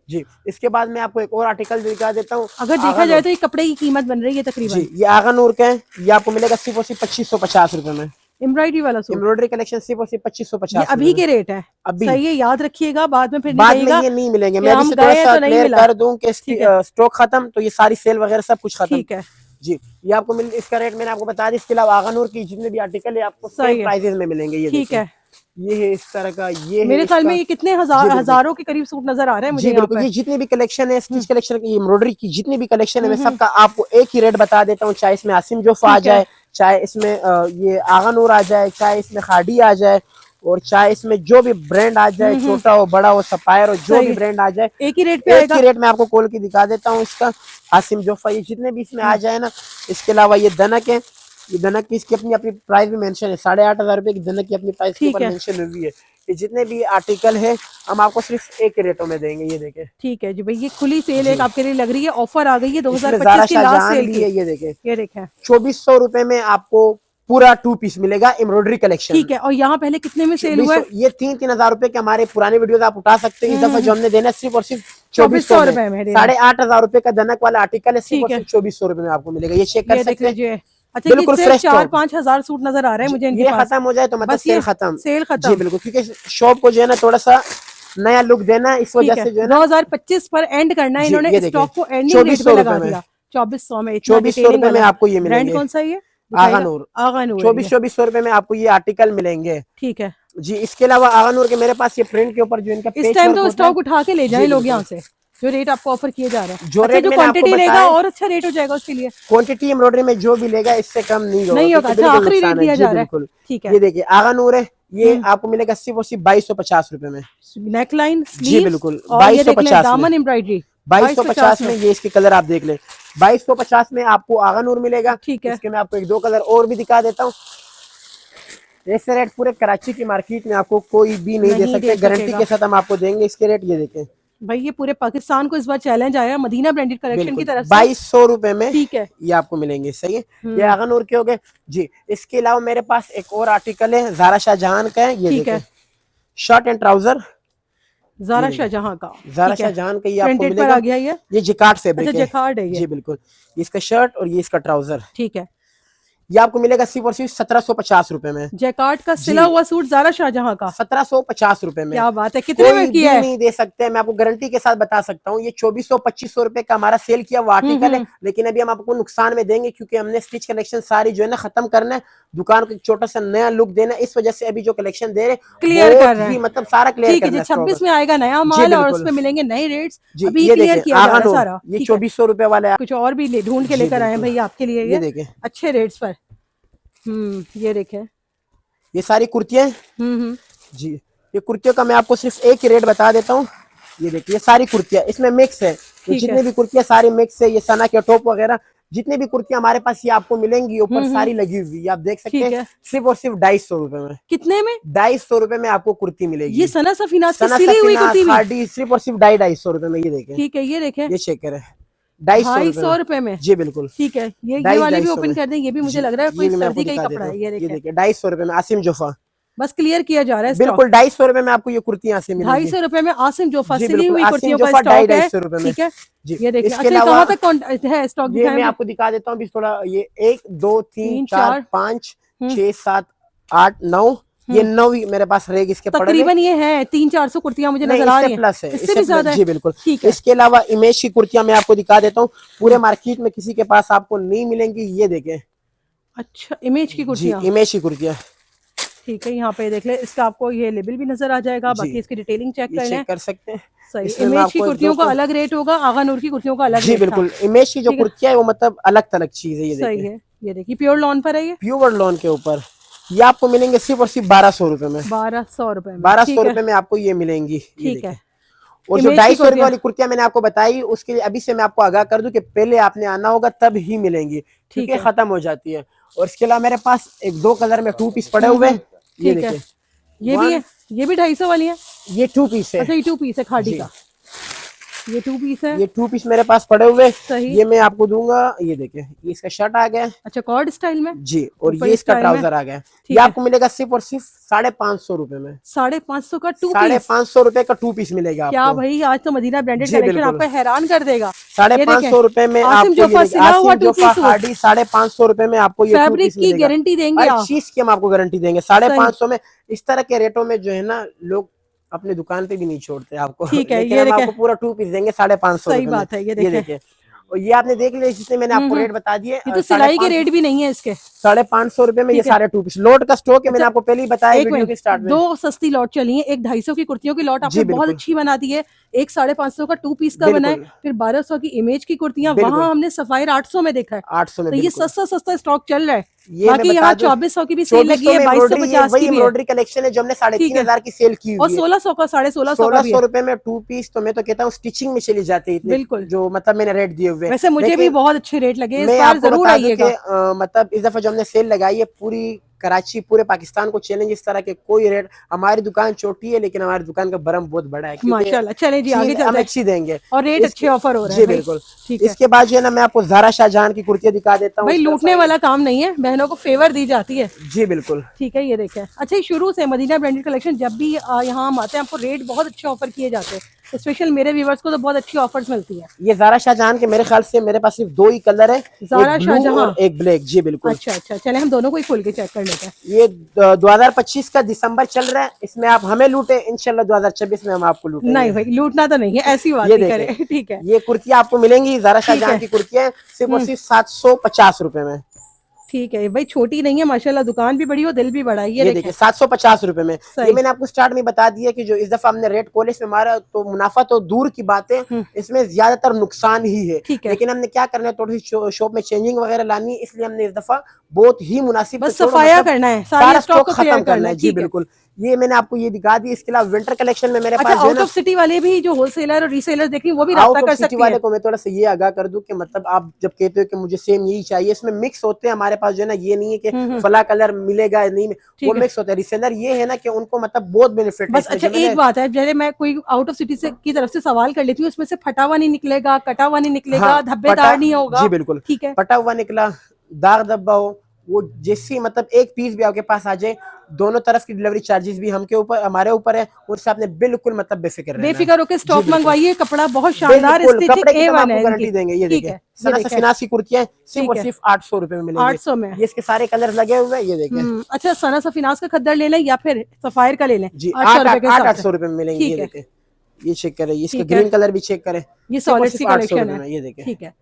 जी। इसके बाद मैं आपको एक और आर्टिकल दिखा देता हूँ। अगर देखा जाए तो ये कपड़े की कीमत बन रही है तकरीबन। जी, ये आगा नूर का है, ये आपको मिलेगा सिर्फ और सिर्फ 2550 रुपए में। एम्ब्रॉयडरी वाला सूट, एम्ब्रॉयडरी कलेक्शन सिर्फ और सिर्फ 2550 ये अभी के रेट है। अभी सही है, याद रखिएगा, बाद में फिर बाद नहीं में कहिएगा ये नहीं मिलेंगे। कि मैं अभी हम से थोड़ा गए सा तो नहीं क्लियर मिला। कर दूं कि ठीक है, स्टॉक खत्म, तो ये सारी सेल वगैरह सब कुछ खत्म। ठीक है जी, ये आपको मिल, इसका रेट मैंने आपको बता दी। इसके अलावा आगानूर की जितने भी आर्टिकल है आपको सही सेम है, प्राइजेस में मिलेंगे। ये ठीक देखिए, है। ये है इस तरह का, ये है मेरे ख्याल में इसका। ये कितने जी बिल्कुल, हजारों के करीब सूट नजर आ रहे हैं मुझे जी यहाँ बिल्कुल, पर। ये जितनी भी कलेक्शन है हम्म, स्टिच कलेक्शन की, एम्ब्रॉयडरी की जितनी भी कलेक्शन है, मैं हम्म, सबका आपको एक ही रेट बता देता हूँ। चाहे इसमें आसिम जोफा आ ठीक है, जाए, चाहे इसमें ये आगानूर आ जाए, चाहे इसमें खाड़ी आ जाए, और चाहे इसमें जो भी ब्रांड आ जाए, छोटा हो बड़ा हो, सपायर हो, जो सही भी है, ब्रांड आ जाए, एक ही रेट पे एक आएगा। ही रेट में आपको खोल के दिखा देता हूँ। इसका आसिम जोफा, ये जितने भी इसमें आ जाए ना। इसके अलावा ये दनक है, ये दनक की इसकी अपनी अपनी प्राइस भी मेंशन है। 8500 रुपए की दनक की अपनी प्राइस के ठीक ऊपर है, मेंशन हुई है। ये जितने भी आर्टिकल है हम आपको सिर्फ एक ही रेटों में देंगे। ये देखें, ठीक है जी भाई, ये खुली सेल जी एक आपके लिए लग रही है, ऑफर आ गई है इसमें 2025 ज़ारा की लास्ट शाहजहान सेल भी की। है। ये देखें, ये देखें, 2400 रुपए में आपको पूरा 2 पीस मिलेगा एम्ब्रॉयडरी कलेक्शन। ठीक है। और यहाँ पहले कितने में सेल हुआ 2400, है? ये 3-3 हजार रुपए के हमारे पुराने वीडियोस आप उठा सकते हैं। इस दफा जो हमने देना है सिर्फ और सिर्फ 2400 2400 में। रुपए में देना है। 8500 रुपए का दनक वाला आर्टिकल है, सिर्फ और ठीक है, सिर्फ 2400 रुपए में आपको मिलेगा। ये चेक कर ये देख सकते हैं, लीजिए। अच्छा, ये बिल्कुल सिर्फ फ्रेश स्टॉक। 4-5 हजार सूट नजर आ रहे हैं मुझे इनके ये पास। खत्म हो जाए तो मतलब बस ये सेल खत्म। सेल जी खत्म। बिल्कुल, क्योंकि शॉप को जो है ना थोड़ा सा नया लुक देना है, इस ठीक वजह है, से जो है ना। 2025 पर एंड करना है जी, इन्होंने, ये देखिए, स्टॉक को एंडिंग रेट 2400 पे रुपए लगा में, दिया। 2400 में इतना 2400 डिटेलिंग रुपए में वाला। आपको ये ब्रांड मिलेंगे। कौन सा है ये? दिखाइएगा। आगानूर, आगानूर है ये। 2400 रुपए में आपको ये आर्टिकल मिलेंगे। ठीक है, जी, इसके अलावा आगानूर के मेरे पास ये प्रिंट के ऊपर जो इनका इस पेच टाइम वर्क तो होता है। स्टॉक उठा के ले जी जाएं लोग बिल्कुल, यहाँ से, जो रेट आपको ऑफर किए जा रहे हैं। जो अच्छा, रेट जो मैंने आपको क्वांटिटी लेगा बताया, और अच्छा रेट हो जाएगा उसके लिए। क्वांटिटी एम्ब्रॉयडरी में जो भी लेगा इससे कम नहीं होगा, नहीं होगा, क्योंकि अच्छा बिल्कुल आखिरी रेट नुकसान है। दिया जी जा रहा है। बिल्कुल, ठीक है। ये देखिए आगानूर है, ये आपको मिलेगा सिर्फ और सिर्फ 2250 रुपए में। नेक लाइन, जी स्लीव, बिल्कुल, और ये देख लें 2250 में, दामन एम्ब्रॉयडरी 2250 में। ये इसके कलर आप देख लें, 2250 में आपको आगानूर मिलेगा। ठीक है, इसके मैं आपको 1-2 कलर और भी दिखा देता हूँ। ऐसे रेट पूरे कराची की मार्केट में आपको कोई भी नहीं दे सकते, गारंटी के साथ हम आपको देंगे इसके रेट। ये देखें भाई, ये पूरे पाकिस्तान को इस बार चैलेंज आया मदीना ब्रांडेड कलेक्शन की बिल्कुल, तरफ से। 2200 रुपए में ठीक है, ये आपको मिलेंगे। सही है, ये आगानूर के हो गए जी। इसके अलावा मेरे पास एक और आर्टिकल है, ज़ारा शाहजहान का है। ये ठीक है, देखें, shirt and trouser, Zara Shahjahan का। ज़ारा ठीक है, शाहजहान का ये आपको प्रिंटेड पर मिलेगा। आ गया ये जिकार्ड फैब्रिक अच्छा, है। जैकार्ड है ये। जी बिल्कुल, ये इसका शर्ट और ये इसका ट्राउजर, ठीक है, ये आपको मिलेगा सिर्फ और सिर्फ 1750 रुपए में। जैकार्ड का जी, सिला हुआ सूट ज़ारा शाहजहां का। 1750 रुपए में। क्या बात है, कितने में कोई किया भी है? नहीं दे सकते, मैं आपको गारंटी के साथ बता सकता हूँ। ये 2400-2500 रुपए का हमारा सेल किया वो आर्टिकल है, लेकिन अभी हम आपको नुकसान में देंगे, क्योंकि हमने स्टिच कलेक्शन सारी जो है ना खत्म करना है, दुकान को एक छोटा सा नया लुक देना है। इस वजह से अभी जो कलेक्शन दे रहे क्लियर कर रहे ही हैं। मतलब सारा क्लियर ठीक है करना जी, है स्टॉक। 26 में आएगा नया जी माल और बिल्कुल, उसमें मिलेंगे नए रेट्स। जी अभी ये क्लियर देखिए किया जा रहा है आगानूर, सारा। ये ठीक है, 2400 रुपए वाला है। कुछ और भी ढूंढ के जी लेकर आए हैं बिल्कुल, भाई आपके लिए ये देखें, अच्छे रेट्स पर। ये देखें। ये सारी कुर्तियां जी। ये कुर्तियों का मैं आपको सिर्फ एक ही रेट बता देता हूँ। ये देखिए, ये सारी कुर्तियां इसमें मिक्स है, ये जितने भी कुर्तियां सारी मिक्स है। ये सना के टॉप वगैरह जितने भी कुर्तियां हमारे पास ये आपको मिलेंगी, ऊपर सारी लगी हुई, आप देख सकते हैं। सिर्फ और सिर्फ 250 रुपए में। कितने में? 250 रुपए में आपको कुर्ती मिलेगी। ये सना सफीनाज की सना सिली हुई सफीनाज कुर्ती भी? खादी सिर्फ और सिर्फ 250 रुपए में। ये देखें, ठीक है, ये देखें, ये चेक करें, 250 रुपए में। जी बिल्कुल, ठीक है, ये 250 वाले भी ओपन कर दें, ये भी मुझे लग रहा है कोई मैं आपको सर्दी का ही दिखा कपड़ा देता है। हूँ। ये ये देखें, देखिए 250 रुपए में आसिम जोफा, बस क्लियर किया जा रहा है। बिल्कुल 250 रुपए में आपको ये कुर्तियां से मिलेंगी। 250 रुपए में आसिम जोफा जी सिली बिल्कुल, हुई आसिम कुर्तियों का जोफा स्टॉक है। 250 रुपए में। ठीक है, जी, ये देखिए। इसके अच्छा, अलावा कहाँ तक है स्टॉक? ये मैं आपको दिखा देता हूँ अभी थोड़ा। ये 1 2 3 4 5 6 7 8 9, ये 9 ही मेरे पास रेग इसके पड़े तकरीबन ये है 300-400 कुर्तियां मुझे नजर आ रही हैं। प्लस है, इससे भी ज्यादा है। जी बिल्कुल। ठीक है, इसके अलावा इमेज की कुर्तियां मैं आपको दिखा देता हूँ, पूरे मार्केट में किसी के पास आपको नहीं मिलेंगी। ये देखें, अच्छा, इमेज की जी कुर्तियां। इमेज की कुर्तियां। ठीक है, यहाँ पे देख ले, इसका आपको ये लेबल भी नजर आ जाएगा, बाकी इसकी डिटेलिंग चेक कर लें। कर सकते हैं। सही, इमेज की कुर्तियों का अलग रेट होगा, आगानूर की कुर्तियों का अलग जी रेट बिल्कुल, इमेज की जो कुर्तियां है वो मतलब अलग थलग चीज है। ये सही है, ये देखिए प्योर लॉन पर है, ये प्योर लॉन के ऊपर ये आपको मिलेंगे सिर्फ और सिर्फ 1200 रुपए में। 1200 रुपए में। 1200 रुपए में आपको ये मिलेंगी। ठीक है, और जो 250 रुपए वाली कुर्तियां मैंने आपको बताई, उसके लिए अभी से मैं आपको आगाह कर दूं कि पहले आपने आना होगा तब ही मिलेंगी, क्योंकि खत्म हो जाती है। और इसके अलावा मेरे पास 1-2 कलर में 2 पीस पड़े हुए हैं। ये देखिए, ये भी है, ये भी 250 वाली है। ये 2 पीस है। अच्छा, ये 2 पीस है खादी का। ये 2 पीस है। ये 2 पीस मेरे पास पड़े हुए, सही। ये मैं आपको दूंगा, ये देखिए ये इसका शर्ट आ गया। अच्छा, कॉर्ड स्टाइल में जी, और ऊपर ये इसका स्टाइल में। ट्राउजर आ गया। ये ठीक है। आपको मिलेगा सिर्फ और सिर्फ 550 रुपए में। 550 का 2 पीस। 550 रुपए का 2 पीस मिलेगा क्या आपको। भाई, आज तो मदीना ब्रांडेड जी कलेक्शन बिल्कुल, आपको हैरान कर देगा। 550 रुपए में आसिम आपको जोफा ये सिला हुआ आसिम 2 जोफा पीस, खादी 550 रुपए में आपको ये 2 फैब्रिक पीस की मिलेगा। गारंटी देंगे हर आप। चीज की हम आपको गारंटी देंगे। 550 में इस तरह के रेटों में जो है ना, लोग अपनी दुकान पे भी नहीं छोड़ते आपको। ठीक है, लेकिन ये हम देखें। आपको पूरा 2 पीस देंगे 550 सही रुपए में। बात है, ये ये देखें। देखिए, और ये आपने देख लिया, जिसने मैंने आपको रेट बता दिए। ये तो सिलाई के रेट भी नहीं है इसके। 550 रुपए में ये ठीक है। सारे 2 पीस लोट का स्टॉक है। मैंने अच्छा, आपको पहले ही बताया एक वीडियो के मिनट, स्टार्ट में। 2 सस्ती लॉट चली है। एक 250 की कुर्तियों की लॉट आपने जी बहुत बिल्कुल, अच्छी बना दी है। एक 550 का 2 पीस का बना है। बिल्कुल फिर 1200 की इमेज की कुर्तियां, बिल्कुल वहां हमने सफायर 800 में देखा है। 800 में तो ये बिल्कुल। सस्ता सस्ता स्टॉक चल रहा है। ये मैं बाकी बता यहाँ दूं, 2400 की भी सेल लगी 2400 है, में एम्ब्रॉयडरी, ये 2250 वही की भी है। एम्ब्रॉयडरी कलेक्शन है जो हमने ठीक है। 3500 की सेल की और हुई है। 1600 का, 1650 का भी 1600 है। रुपए में 2 पीस, तो मैं तो कहता हूँ स्टिचिंग में चली जाती है इतनी, बिल्कुल। जो मतलब मैंने रेट दिए हुए। वैसे मुझे भी लेकिन बहुत अच्छे रेट लगे, इस मैं बार आपको जरूर बता दूं कि आइएगा। मतलब इस दफा जो हमने सेल लगाई है, पूरी कराची, पूरे पाकिस्तान को चैलेंज, इस तरह के कोई रेट। हमारी दुकान छोटी है लेकिन हमारी दुकान का बरम बहुत बड़ा है, क्योंकि माशाल्लाह। चले जी, आगे चीज हम चलते हैं। अच्छी देंगे और रेट अच्छे ऑफर हो रहे जी हैं भाई। बिल्कुल। ठीक है इसके बाद जो है ना, मैं आपको ज़ारा शाहजहां की कुर्तियां दिखा देता हूँ भाई, इस तरफ लूटने आएंगे। वाला काम नहीं है, बहनों को फेवर दी जाती है। जी बिल्कुल। ठीक है, ये देखें। अच्छा, ये शुरू से मदीना ब्रांडेड कलेक्शन, जब भी यहाँ हम आते हैं, आपको रेट बहुत अच्छे ऑफर किए जाते हैं। स्पेशल मेरे व्यूवर्स को तो बहुत अच्छी ऑफर्स मिलती है। ये ज़ारा शाहजहां के मेरे ख्याल से मेरे पास सिर्फ 2 ही कलर है, ज़ारा एक ब्लू शाहजहां। और एक ब्लैक। जी बिल्कुल। अच्छा अच्छा, चले हम दोनों को ही खोल के चेक कर लेते हैं। ये 2025 का दिसंबर चल रहा है, इसमें आप हमें लूटे, इंशाल्लाह 2026 में हम आपको लूटेंगे। नहीं भाई, लूटना तो नहीं है, ऐसी बात ये नहीं देखें, करे। ठीक है, ये कुर्तियां आपको मिलेंगी ज़ारा ठीक शाहजहां है। की कुर्तियां सिर्फ और सिर्फ 750 रुपए में। ठीक है भाई, छोटी नहीं है माशाल्लाह, दुकान भी बड़ी हो, दिल भी बड़ा है। ये ये देखें। देखिए 750 रुपए में। ये सही। मैंने आपको स्टार्ट में बता दिया कि जो इस दफा हमने रेट खोले, इसमें हमारा तो मुनाफा तो दूर की बात है, इसमें ज्यादातर नुकसान ही है। ठीक है। लेकिन हमने क्या करना है, थोड़ी सी शॉप में चेंजिंग वगैरह लानी है, इसलिए हमने इस दफा बहुत ही मुनासिब, बस तो छोड़ो, सफाया मतलब करना है, सारा स्टॉक स्टॉक को खत्म क्लियर करना है। जी ठीक है। बिल्कुल। ये मैंने आपको ये दिखा दी। इसके अलावा विंटर कलेक्शन में मेरे अच्छा, पास जो है आउट ना, ऑफ सिटी वाले भी जो होलसेलर और रीसेलर देखें, वो भी आउट राब्ता ऑफ कर सिटी सकती वाले है। को मैं थोड़ा सा ये आगाह कर दूं कि मतलब आप जब कहते हो कि मुझे सेम यही चाहिए, इसमें मिक्स होते हैं हमारे पास जो है ना, ये नहीं है कि फला कलर मिलेगा नहीं, वो मिक्स होता है। रीसेलर ये है ना कि उनको मतलब बहुत बेनिफिट है बस। इसमें। अच्छा, एक बात है, जैसे मैं कोई आउट ऑफ सिटी से की तरफ से सवाल कर लेती हूँ, इसमें से फटा हुआ नहीं निकलेगा, कटा हुआ नहीं निकलेगा, हाँ, धब्बेदार नहीं होगा? जी बिल्कुल। ठीक है। पटा हुआ निकला, दाग धब्बा हो, वो जैसी मतलब एक पीस भी आपके पास आ जाए, दोनों तरफ की डिलीवरी चार्जेस भी हमके ऊपर, हमारे ऊपर है। उससे आपने बिल्कुल मतलब बेफिक्र रहना है। बेफिक्र होकर जी स्टॉक बिल्कुल, मंगवाइए, कपड़ा बहुत शानदार, बिल्कुल स्टिचिंग कपड़े की तो हम A1 आपको है इनकी। गारंटी देंगे। ये ठीक देखिए, है, ये सना से देखें। फिनास की कुर्तियां सिर्फ ठीक और है, सिर्फ 800 रुपए में मिलेंगे। 800 में। ये इसके सारे कलर लगे हुए हैं। ये देखिए, अच्छा, सना सफिनास का खद्दर ले लें या फिर सफायर का ले लें? जी 800 रुपए के हिसाब से। 800 रुपए में मिलेंगे। ये ठीक है, देखिए, ये चेक करें, इसका ठीक है। ग्रीन कलर भी चेक करें, ये सिर्फ और सॉलिड सी सिर्फ 800 कलेक्शन रुपए है। में। ये देखिए, ठीक है,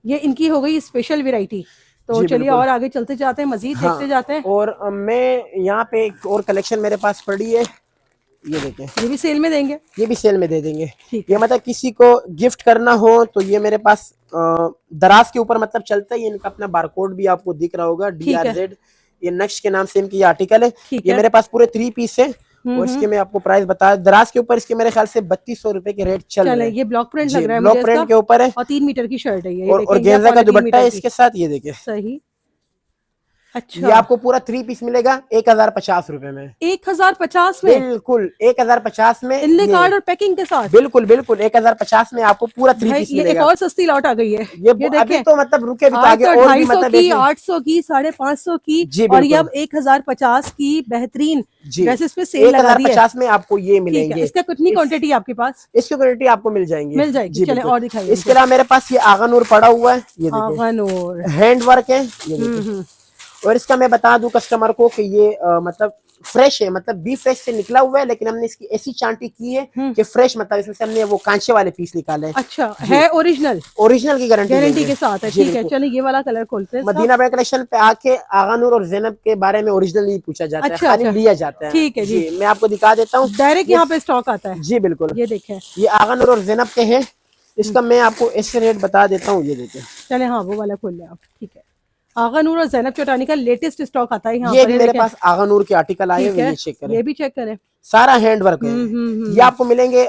ये इनकी हो गई स्पेशल वेराइटी। तो जी चलिए बिल्कुल। और आगे चलते जाते हैं, मजीद देखते जाते हैं। और मैं यहाँ पे एक और कलेक्शन मेरे पास पड़ी है, ये देखें, ये भी सेल में देंगे? ये भी सेल में दे देंगे। ठीक ये है। मतलब किसी को गिफ्ट करना हो तो ये मेरे पास दराज के ऊपर मतलब चलता है। ये इनका अपना बारकोड भी आपको दिख रहा होगा, ठीक है। DRZ, ये नक्श के नाम से इनकी आर्टिकल है। ठीक ये है। मेरे पास पूरे 3 पीस है, और इसके मैं आपको प्राइस बता, दराज के ऊपर इसके मेरे ख्याल से 3200 रुपए के रेट चल रहे हैं। ये ब्लॉक प्रिंट लग रहा है ब्लॉक मुझे प्रिंट इसका। के ऊपर है, और 3 मीटर की शर्ट है ये और देखें, गेंजा का 3 दुपट्टा है मीटर इसके साथ। ये देखिए, सही। ये अच्छा, आपको पूरा 3 पीस मिलेगा 1050 रुपए में। 1050 में? बिल्कुल 1050 में, इनले ये कार्ड और पैकिंग के साथ? बिल्कुल बिल्कुल 1050 में आपको पूरा 3 भाई, पीस ये एक मिलेगा। और सस्ती लॉट आ गई है। ये ये अभी देखें, तो मतलब रुके, अभी तो आज आगे तो और भी 250 मतलब की, ऐसे। 800 की, 550 की, जी और ये बिल्कुल, अब 1050 की बेहतरीन जी ड्रेसेस पे सेल लगा दी है। 1050 में आपको ये ठीक है, मिलेंगे। इसका कितनी क्वांटिटी आपके पास? इसकी क्वालिटी आपको मिल जाएंगी। मिल जाएगी। जी चलें बिल्कुल। और दिखाइए। इसके अलावा मेरे पास ये आगा नूर पड़ा हुआ है, ये देखिए, आगन और हैंड वर्क है। ये देखिए, और इसका मैं बता दूं कस्टमर को कि ये मतलब फ्रेश है, मतलब बी फ्रेश से निकला हुआ है, लेकिन हमने इसकी ऐसी चांटी की है कि फ्रेश, मतलब इसमें से हमने वो कांचे वाले पीस निकाले हैं। अच्छा है, ओरिजिनल की गारंटी के साथ है। ठीक है, चलिए ये वाला कलर खोलते हैं। मदीना बैंक कलेक्शन पे आके आगा नूर और जैनब के बारे में ओरिजिनल नहीं पूछा जाता है, अच्छा, खाली अच्छा। लिया जाता है। ठीक है जी। मैं आपको दिखा देता हूँ, डायरेक्ट यहाँ पे स्टॉक आता है। जी बिल्कुल। ये देखें, ये आगा नूर और जैनब के हैं। इसका मैं आपको ऐसे रेट बता देता हूँ। ये देखिए, चले हाँ वो वाला खोल लें आप। ठीक है, आगा नूर और जैनब चौटानी का लेटेस्ट स्टॉक आता है यहाँ ये पर। भी मेरे पास आगा नूर के आर्टिकल आए हुए, ये चेक करें, ये भी चेक करें। सारा हैंड वर्क है। ये आपको मिलेंगे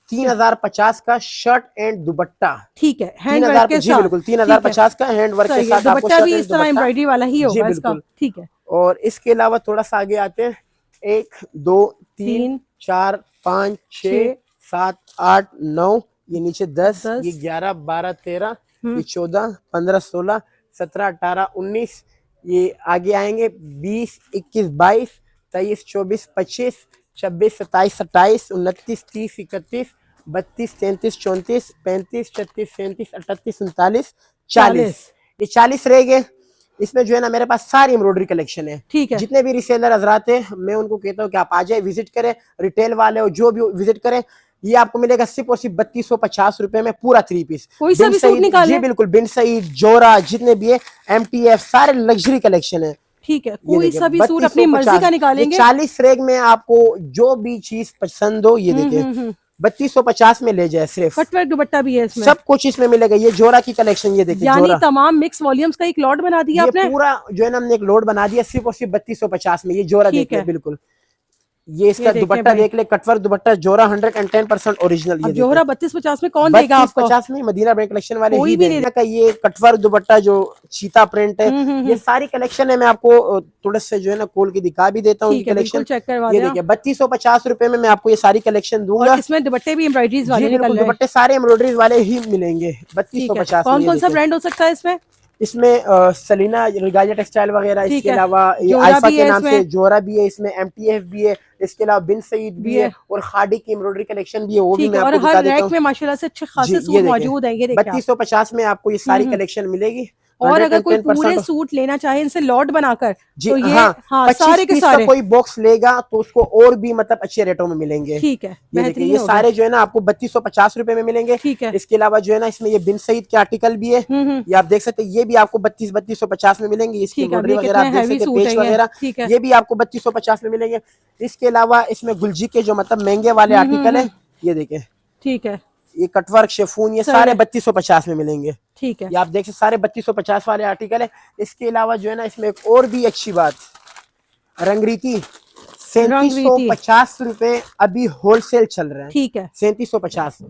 3050 का शर्ट एंड दुपट्टा। ठीक है, हैंड वर्क के साथ। जी बिल्कुल 3050 का हैंड वर्क के साथ आपको दुपट्टा शर्ट भी एंड इस तरह दुपट्टा। एम्ब्रॉयडरी वाला ही होगा इसका। बिल्कुल। ठीक है, और इसके अलावा थोड़ा सा आगे आते हैं, 1 2 3 4 5 6 7 8 9 ये नीचे 10, 10, ये 11, 12, 13, ये 14, 15, 16, 17, 18, 19, ये आगे आएंगे 20, 21, 22, 23, 24, 25, 26, 27, 28, 29, 30, 31, 32, 33, 34, 35, 36, 37, 38, 39, 40। ये 40 रह गए। इसमें जो है ना मेरे पास सारी एम्ब्रॉयडरी कलेक्शन है। ठीक है। जितने भी रिसेलर हजरात हैं मैं उनको कहता हूँ कि आप आ जाए, विजिट करें, रिटेल वाले हो जो भी विजिट करें। ये आपको मिलेगा सिर्फ और सिर्फ 3250 रुपए में पूरा 3 पीस। कोई सा भी सूट निकाल जी बिल्कुल, बिन सईद, जोरा, जितने भी है, MTF, सारे लग्जरी कलेक्शन है। ठीक है, कोई सा भी सूट अपनी मर्जी का निकालेंगे। 40 रेग में आपको जो भी चीज पसंद हो, ये देखिए 3250 में ले जाए सिर्फ। कटवर्क दुपट्टा भी है इसमें, सब कुछ इसमें मिलेगा। ये जोरा की कलेक्शन, ये देखिए, यानी तमाम मिक्स वॉल्यूम्स का एक लॉट बना दिया आपने। पूरा जो है ना हमने एक लोड बना दिया सिर्फ और सिर्फ 3250 में। ये जोरा देखिए, बिल्कुल ये इसका दुपट्टा देख ले, कटवर्क दुपट्टा, जोरा 110% ओरिजिनल। ये जोरा 3250 में कौन देगा आपको? 3250 में मदीना ब्रांड कलेक्शन वाले कोई ही भी नहीं का। ये कटवर्क दुपट्टा जो चीता प्रिंट है, ये सारी कलेक्शन है। मैं आपको थोड़ा से जो है ना खोल के दिखा भी देता हूँ कलेक्शन। चेक करवा ये देखिए 3250 रुपए में मैं आपको ये सारी कलेक्शन दूंगा। और इसमें दुपट्टे भी एम्ब्रॉयडरीज वाले निकल रहे हैं। दुपट्टे सारे एम्ब्रॉयडरीज वाले ही मिलेंगे 3250। कौन कौन सा ब्रांड हो सकता है इसमें? इसमें सलीना, रिगालिया टेक्सटाइल वगैरह, इसके अलावा आइफा के नाम से जोरा भी है, इसमें MTF भी है, इसके अलावा बिन सईद भी है, और खादी की एम्ब्रॉयडरी कलेक्शन भी है, वो भी मैं आपको दिखा देता हूं। में माशाल्लाह से अच्छे खासे सूट मौजूद है। ये देखिए 3250 में आपको ये सारी कलेक्शन मिलेगी। और अगर कोई पूरे सूट लेना चाहे इनसे लॉट बनाकर, तो ये सारे के सारे कोई बॉक्स लेगा तो उसको और भी मतलब अच्छे रेटों में मिलेंगे। ठीक है, ये सारे जो है ना आपको 3250 रुपए में मिलेंगे। ठीक है। इसके अलावा जो है ना इसमें ये बिन सईद के आर्टिकल भी है, ये आप देख सकते हैं, ये भी आपको 3250 में मिलेंगे। इसकी एम्ब्रॉयडरी वगैरह आप देख सकते हैं, पेज वगैरह ये भी आपको 3250 में मिलेंगे। इसके अलावा इसमें गुलजी के जो मतलब महंगे वाले आर्टिकल है, ये देखें, ठीक है, ये कटवर्क, शेफून, ये सारे 3250 में मिलेंगे। ठीक है, ये आप देख सकते सारे 3250 वाले आर्टिकल है। इसके अलावा जो है ना इसमें एक और भी अच्छी बात, रंगरीती 3750 रुपए अभी होलसेल चल रहे हैं। ठीक है, 3750।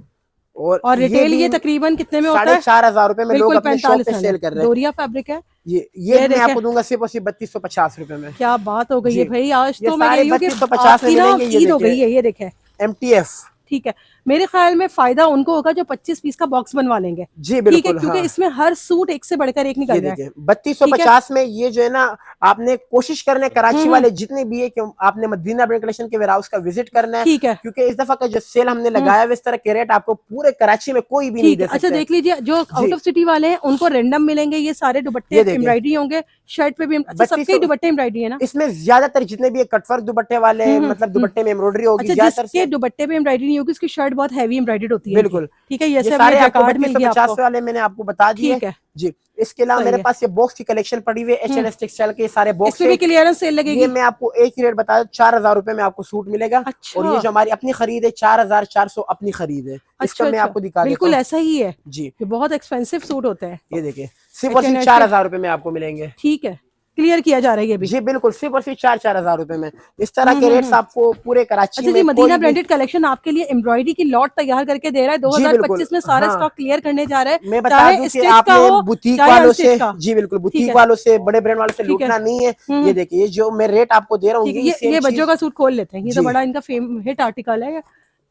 और रिटेल ये तकरीबन कितने में होता है? 4500 रुपए में लोग अपने शॉप पे सेल कर रहे हैं। डोरिया फैब्रिक है ये मैं आपको दूंगा सिर्फ और सिर्फ 3250 रुपए में। क्या बात हो गई है भाई, आज तो मैं 3250 में मिलेंगे। ईद हो गई है। ये देखें MTF। ठीक है, मेरे ख्याल में फायदा उनको होगा जो 25 पीस का बॉक्स बनवा लेंगे। जी बिल्कुल, क्योंकि इसमें हर सूट एक से बढ़कर एक निकल रहा है। 3250 में ये जो है ना आपने कोशिश करने कराची वाले जितने भी है कि आपने मदीना ब्रांड कलेक्शन के वेयरहाउस का विजिट करना है। ठीक है, क्योंकि इस दफा का जो सेल हमने लगाया है इस तरह के रेट आपको पूरे कराची में कोई भी नहीं दे सकता। अच्छा देख लीजिए, जो आउट ऑफ सिटी वाले हैं उनको रैंडम मिलेंगे ये सारे दुपट्टे, एम्ब्रॉयडरी होंगे, शर्ट पे भी सबके दुपट्टे एम्ब्रॉयडरी है ना। इसमें ज्यादातर जितने भी कटवर्क दुपट्टे वाले मतलब दुपट्टे में एम्ब्रॉयडरी होगी। जिसके दुपट्टे पे एम्ब्रॉयडरी नहीं होगी उसकी शर्ट बहुत हैवी एम्ब्रॉयडर्ड होती है। बिल्कुल, ठीक है, ये सारे आपको 3250 वाले मैंने आपको बता दिए। ठीक है जी। इसके अलावा मेरे पास ये बॉक्स की कलेक्शन पड़ी हुई है, HNS टेक्सटाइल के सारे बॉक्स भी क्लियरेंस सेल लगेगी। ये मैं आपको एक ही रेट बता दूं, 4000 रुपए में आपको सूट मिलेगा। अच्छा। और ये जो हमारी अपनी खरीद है 4400 अपनी खरीद है। इसका मैं आपको दिखा देता हूं। बिल्कुल ऐसा ही है जी, ये बहुत एक्सपेंसिव सूट होता है। ये देखिए सिर्फ और सिर्फ 4000 रुपए में आपको मिलेंगे। ठीक है, क्लियर किया जा रहा है भी। जी बिल्कुल, सिर्फ और सिर्फ 4000 रुपए में इस तरह के रेट्स आपको पूरे कराची में। मदीना ब्रांडेड कलेक्शन आपके लिए एम्ब्रॉयडरी की लॉट तैयार करके दे रहा है। 2025 में सारा स्टॉक क्लियर करने जा रहा है। मैं बता दूं कि आपने बुटीक वालों से, जी बिल्कुल, बुटीक वालों से, बड़े ब्रांड वालों से लूटना नहीं है। ये देखिए, ये जो मैं रेट आपको दे रहा हूँ, ये बच्चों का सूट खोल लेते हैं, ये तो बड़ा इनका हिट आर्टिकल है।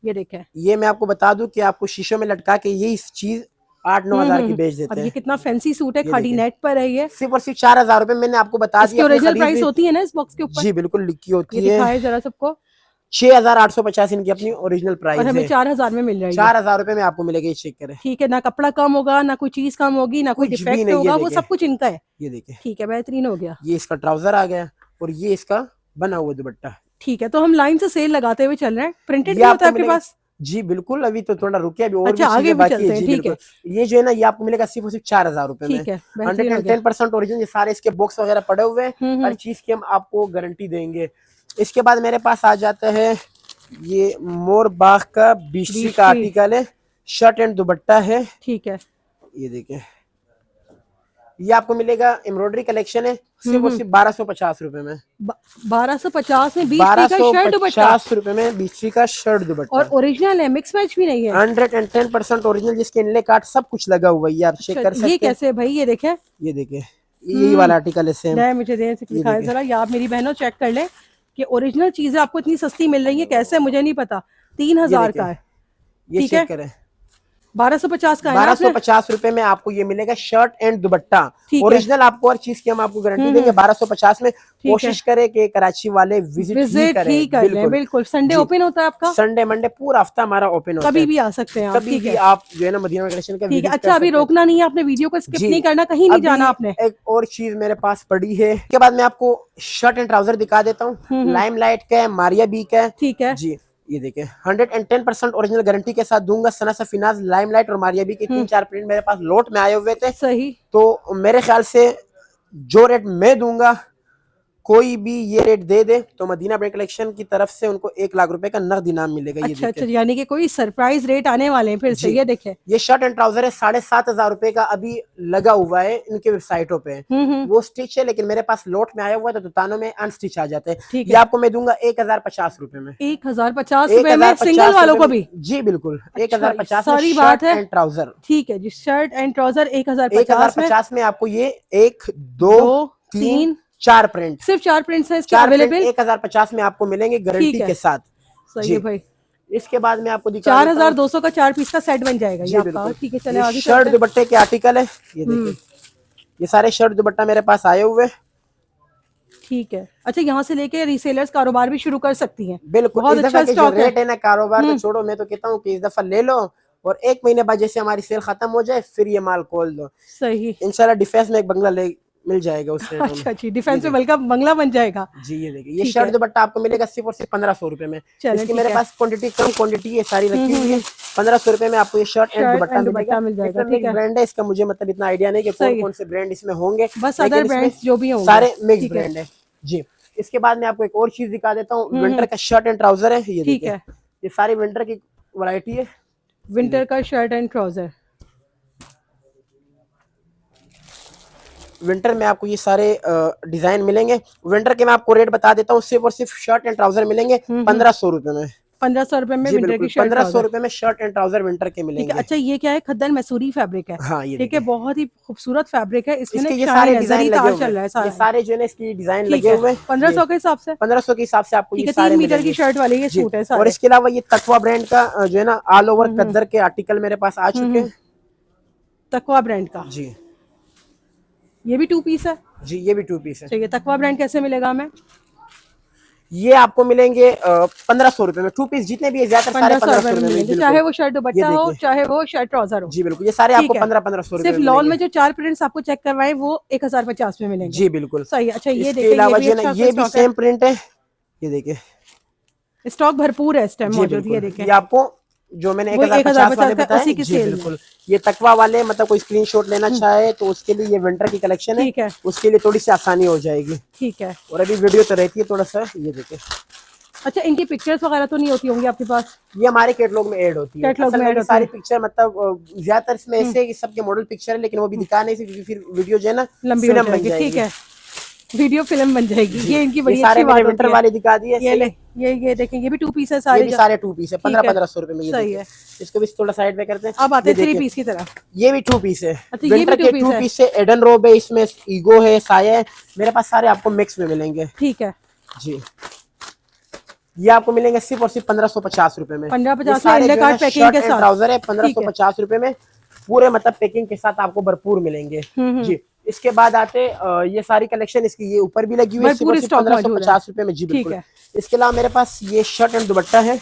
ये देखें, ये मैं आपको बता दूं कि आपको शीशों में लटका के यही चीज 8-9 हजार की बेच देते हैं। ये कितना फैंसी सूट है, खादी नेट पर है। ये सिर्फ और सिर्फ 4000 रुपए मैंने आपको बता दिया। ओरिजिनल प्राइस होती है ना इस बॉक्स के ऊपर? जी बिल्कुल लिखी होती है। दिखाए जरा सबको। 6850 इनकी अपनी ओरिजिनल प्राइस है। हमें 4000 में मिल रहा है। 4000 रुपए में आपको मिलेगा, ये चेक करें। ठीक है, ना कपड़ा कम होगा, ना कोई चीज कम होगी, ना कोई डिफेक्ट होगा, वो सब कुछ इनका है। ये देखिए, ठीक है, बेहतरीन हो गया। ये इसका ट्राउजर आ गया और ये इसका बना हुआ दुपट्टा। ठीक है, तो हम लाइन से सेल लगाते हुए चल रहे हैं। प्रिंटेड भी होता है आपके पास? जी बिल्कुल, अभी तो थोड़ा रुके, अभी और अच्छा, भी आगे बाकी है। जी बिल्कुल। ये जो है ना ये आपको मिलेगा सिर्फ और सिर्फ 4000 रुपए में। 110% ओरिजिनल, ये सारे इसके बॉक्स वगैरह पड़े हुए हैं, हर चीज की हम आपको गारंटी देंगे। इसके बाद मेरे पास आ जाता है ये मोर बाग का बीसी का आर्टिकल है, शर्ट एंड दुपट्टा है। ठीक है, ये देखिए, ये आपको मिलेगा, एम्ब्रॉयडरी कलेक्शन है, सिर्फ और सिर्फ 1250 रुपए में। 1250 में 1250 रुपए में बीसी का शर्ट दुपट्टा, और ओरिजिनल है, मिक्स मैच भी नहीं है। 110% ओरिजिनल, जिसके इनले कार्ड सब कुछ लगा हुआ है, आप चेक कर सकते हैं। ये कैसे भाई? ये देखे, ये देखिए, यही वाला आर्टिकल है सेम। मुझे दिखाया जरा, या आप मेरी बहनों चेक कर ले कि ओरिजिनल चीजें आपको इतनी सस्ती मिल रही है। कैसे, मुझे नहीं पता। 3000 का है। ये चेक करें, 1250 का है ना आपने? 1250 रुपए में आपको ये मिलेगा शर्ट एंड दुपट्टा ठीक है। ओरिजिनल। आपको हर चीज की हम आपको गारंटी देंगे 1250 में। ठीक कोशिश करें कि कराची वाले विजिट ही विजिट करें। ही कर लें, बिल्कुल। संडे जी। ओपन होता है आपका? संडे मंडे पूरा हफ्ता हमारा ओपन होता कभी है, भी आ सकते हैं आप। कभी ठीक भी है, आप जो है ना मदीना कलेक्शन का ठीक है। विजिट अच्छा, कर अभी सकते हैं। रोकना नहीं है आपने, वीडियो को स्किप जी, नहीं करना, कहीं नहीं जाना अभी आपने। एक और चीज मेरे पास पड़ी है। उसके बाद मैं आपको शर्ट एंड ट्राउजर दिखा देता हूँ। लाइमलाइट का है, मारिया बी का है। ठीक है। जी, ये देखिए 110% ओरिजिनल गारंटी के साथ दूंगा। सना सफीनाज, लाइमलाइट और मारिया बी के 3-4 प्रिंट मेरे पास लोट में आए हुए थे। सही। तो मेरे ख्याल से जो रेट मैं दूंगा, कोई भी ये रेट दे दे तो मदीना ब्रांड कलेक्शन की तरफ से उनको 1 लाख रुपए का नगद इनाम मिलेगा। ये अच्छा अच्छा, देखिए, यानी कि कोई सरप्राइज रेट आने वाले हैं फिर से। जी, ये देखे, ये शर्ट एंड ट्राउजर है 7,500 रुपए का, अभी लगा हुआ है इनके वेबसाइटों पे। वो स्टिच है, लेकिन मेरे पास लोट में आया हुआ है तो दुकानों में अनस्टिच आ जाते हैं। ठीक ये है। आपको मैं दूंगा 1050 रुपए में। 1050 रुपए में 1050 सिंगल वालों को में। भी? जी बिल्कुल, अच्छा, 1050 में सारी बात शर्ट है। And trouser. ठीक है जी, शर्ट एंड ट्राउजर 1050 में। 1050 में आपको ये 1 2 दो 3 3 4 प्रिंट, सिर्फ 4 प्रिंट्स हैं इसके 4 प्रिंट अवेलेबल। 1050 में आपको मिलेंगे ठीक गारंटी है, के साथ। सही जी, है भाई। इसके बाद मैं आपको दिखा देता हूँ। 4200 का 4 पीस का सेट बन जाएगा ये जी आपका। बिल्कुल। ठीक है, चले ये आगे शर्ट चलते हैं। दुपट्टे के आर्टिकल है, ये देखिए, ये सारे शर्ट दुपट्टा मेरे पास आए हुए। ठीक है। अच्छा, यहाँ से लेके रीसेलर्स कारोबार भी शुरू कर सकती हैं। बिल्कुल। बहुत इस अच्छा दफा के जो स्टॉक है। रेट है ना, कारोबार तो छोड़ो, मैं तो कहता हूँ कि इस दफा ले लो और 1 महीने बाद जैसे हमारी सेल खत्म हो जाए फिर ये माल खोल दो। सही। इंशाल्लाह डिफेंस में एक बंगला ले मिल जाएगा उस रेट में। अच्छा जी, डिफेंस में बल्कि बंगला बन जाएगा। जी, ये देखिए, ये ठीक शर्ट है। दुपट्टा आपको मिलेगा सिर्फ और सिर्फ 1500 रुपए में। चलें, इसकी ठीक मेरे है। पास क्वांटिटी कम क्वांटिटी है, सारी रखी हुई है। 1500 रुपए में आपको ये शर्ट एंड दुपट्टा मिलेगा। मिल जाएगा। इसका ठीक मिक्स है, ब्रांड है, इसका मुझे मतलब इतना आइडिया नहीं कि कौन सही है। कौन से ब्रांड इसमें होंगे, बस लेकिन अदर इसमें ब्रांड्स जो भी होंगे। सारे मिक्स ठीक है। ब्रांड है। जी, इसके बाद मैं आपको एक और चीज दिखा देता हूँ। विंटर का शर्ट एंड ट्राउजर है, ये ठीक देखिए, है। ये सारी विंटर की वैरायटी है। विंटर का शर्ट एंड ट्राउजर। विंटर में आपको ये सारे डिजाइन मिलेंगे। विंटर के मैं आपको रेट बता देता हूँ, सिर्फ और सिर्फ शर्ट एंड ट्राउजर मिलेंगे 1500 रुपए में। 1500 रुपए में जी विंटर बिल्कुल, की शर्ट 1500 ट्राउजर। रुपए में शर्ट एंड ट्राउजर विंटर के ठीक है। मिलेंगे। अच्छा, ये क्या है? खद्दर मैसूरी फैब्रिक है। हाँ, ये ठीक है, देखिए, बहुत ही खूबसूरत फैब्रिक है। इसमें ना इसके एक ये शाइन सारे है, डिजाइन जरी लगे तार हुए चल रहा है हैं। सारा। ये सारे जो है ना इसकी डिजाइन ठीक लगे है, हुए हैं। 1500 के हिसाब से। 1500 के हिसाब से आपको ठीक ये है, सारे 3 मीटर मिलेंगे। की शर्ट वाले ये जी, सूट है और सारे। इसके अलावा ये तकवा ब्रांड का जो है ना ऑल ओवर कद्दर के आर्टिकल मेरे पास आ चुके हैं। तकवा ब्रांड का। जी, ये भी 2 पीस है। जी, ये भी 2 पीस है। चाहिए। तकवा ब्रांड कैसे मिलेगा हमें? ये आपको मिलेंगे 1500 रुपए में। 2 पीस जितने भी है ज्यादातर सारे 1500 1500 रुपए में रुपए में। मिलेंगे, बिल्कुल, चाहे वो शर्ट ये दुपट्टा हो, देखिए, चाहे वो शर्ट ट्राउजर हो। जी बिल्कुल, ये सारे आपको ठीक है। 1500 रुपए सिर्फ में लॉन में मिलेंगे। जो 4 प्रिंट्स आपको चेक करवाए वो 1050 में मिलेंगे। जी बिल्कुल, सही है। अच्छा, ये इसके देखिए, ये अलावा भी जो है ना अच्छा ये भी स्टॉक है। सेम प्रिंट है, ये देखिए। स्टॉक भरपूर है इस टाइम जी मौजूद। ये बिल्कुल, देखें, ये आपको जो मैंने वही 1050 वाले 1050 का बताए। उसी की जी सेल में। बिल्कुल, ये तकवा वाले मतलब कोई स्क्रीनशॉट लेना चाहे तो उसके लिए ये विंटर की कलेक्शन है, ठीक है। उसके लिए थोड़ी सी आसानी हो जाएगी। ठीक है। और अभी वीडियो तो रहती है थोड़ा सा, ये देखिए, अच्छा, इनकी पिक्चर्स वगैरह तो नहीं होती होंगी आपके पास? ये हमारे कैटलॉग में ऐड होती है। कैटलॉग असल में में ऐड ये होती सारी है। पिक्चर मतलब ज्यादातर इसमें ऐसे है कि सबके मॉडल पिक्चर है, लेकिन वो भी दिखा नहीं सकती क्योंकि फिर वीडियो जो है ना लंबी हो फिल्म बन जाएगी। ठीक जाएगी। है, वीडियो फिल्म बन जाएगी। ये इनकी ये बड़ी सारे अच्छी मैंने बात विंटर होती है। वाले दिखा दिए। ये ले, ये देखें, ये भी 2 पीस है ये सारे। भी सारे 2 पीस है, ठीक है, 1500 रुपए में। ये सही देखिए, है। इसको भी थोड़ा साइड में करते हैं। अब आते ये हैं 3 देखिए, पीस की तरह। ये भी 2 पीस है। अच्छा, ये विंटर भी के 2 पीस 2 है। पीस से एडन रोब है, इसमें ईगो है, साया है, मेरे पास सारे आपको मिक्स में मिलेंगे। ठीक है। जी, ये आपको मिलेंगे सिर्फ और सिर्फ 1550 रुपए में। 1550 सारे में जो है ना पैकिंग शर्ट के एंड साथ। ट्राउजर है ठीक है। 1550 रुपए में, पूरे मतलब पैकिंग के साथ आपको भरपूर मिलेंगे। जी, इसके बाद आते ये सारी कलेक्शन इसकी ये ऊपर भी लगी हुई है, सिर्फ और भरपूर सिर्फ स्टॉक मौजूद है। 1550 रुपए में। जी ठीक बिल्कुल। है। इसके अलावा मेरे पास ये शर्ट एंड दुपट्टा है,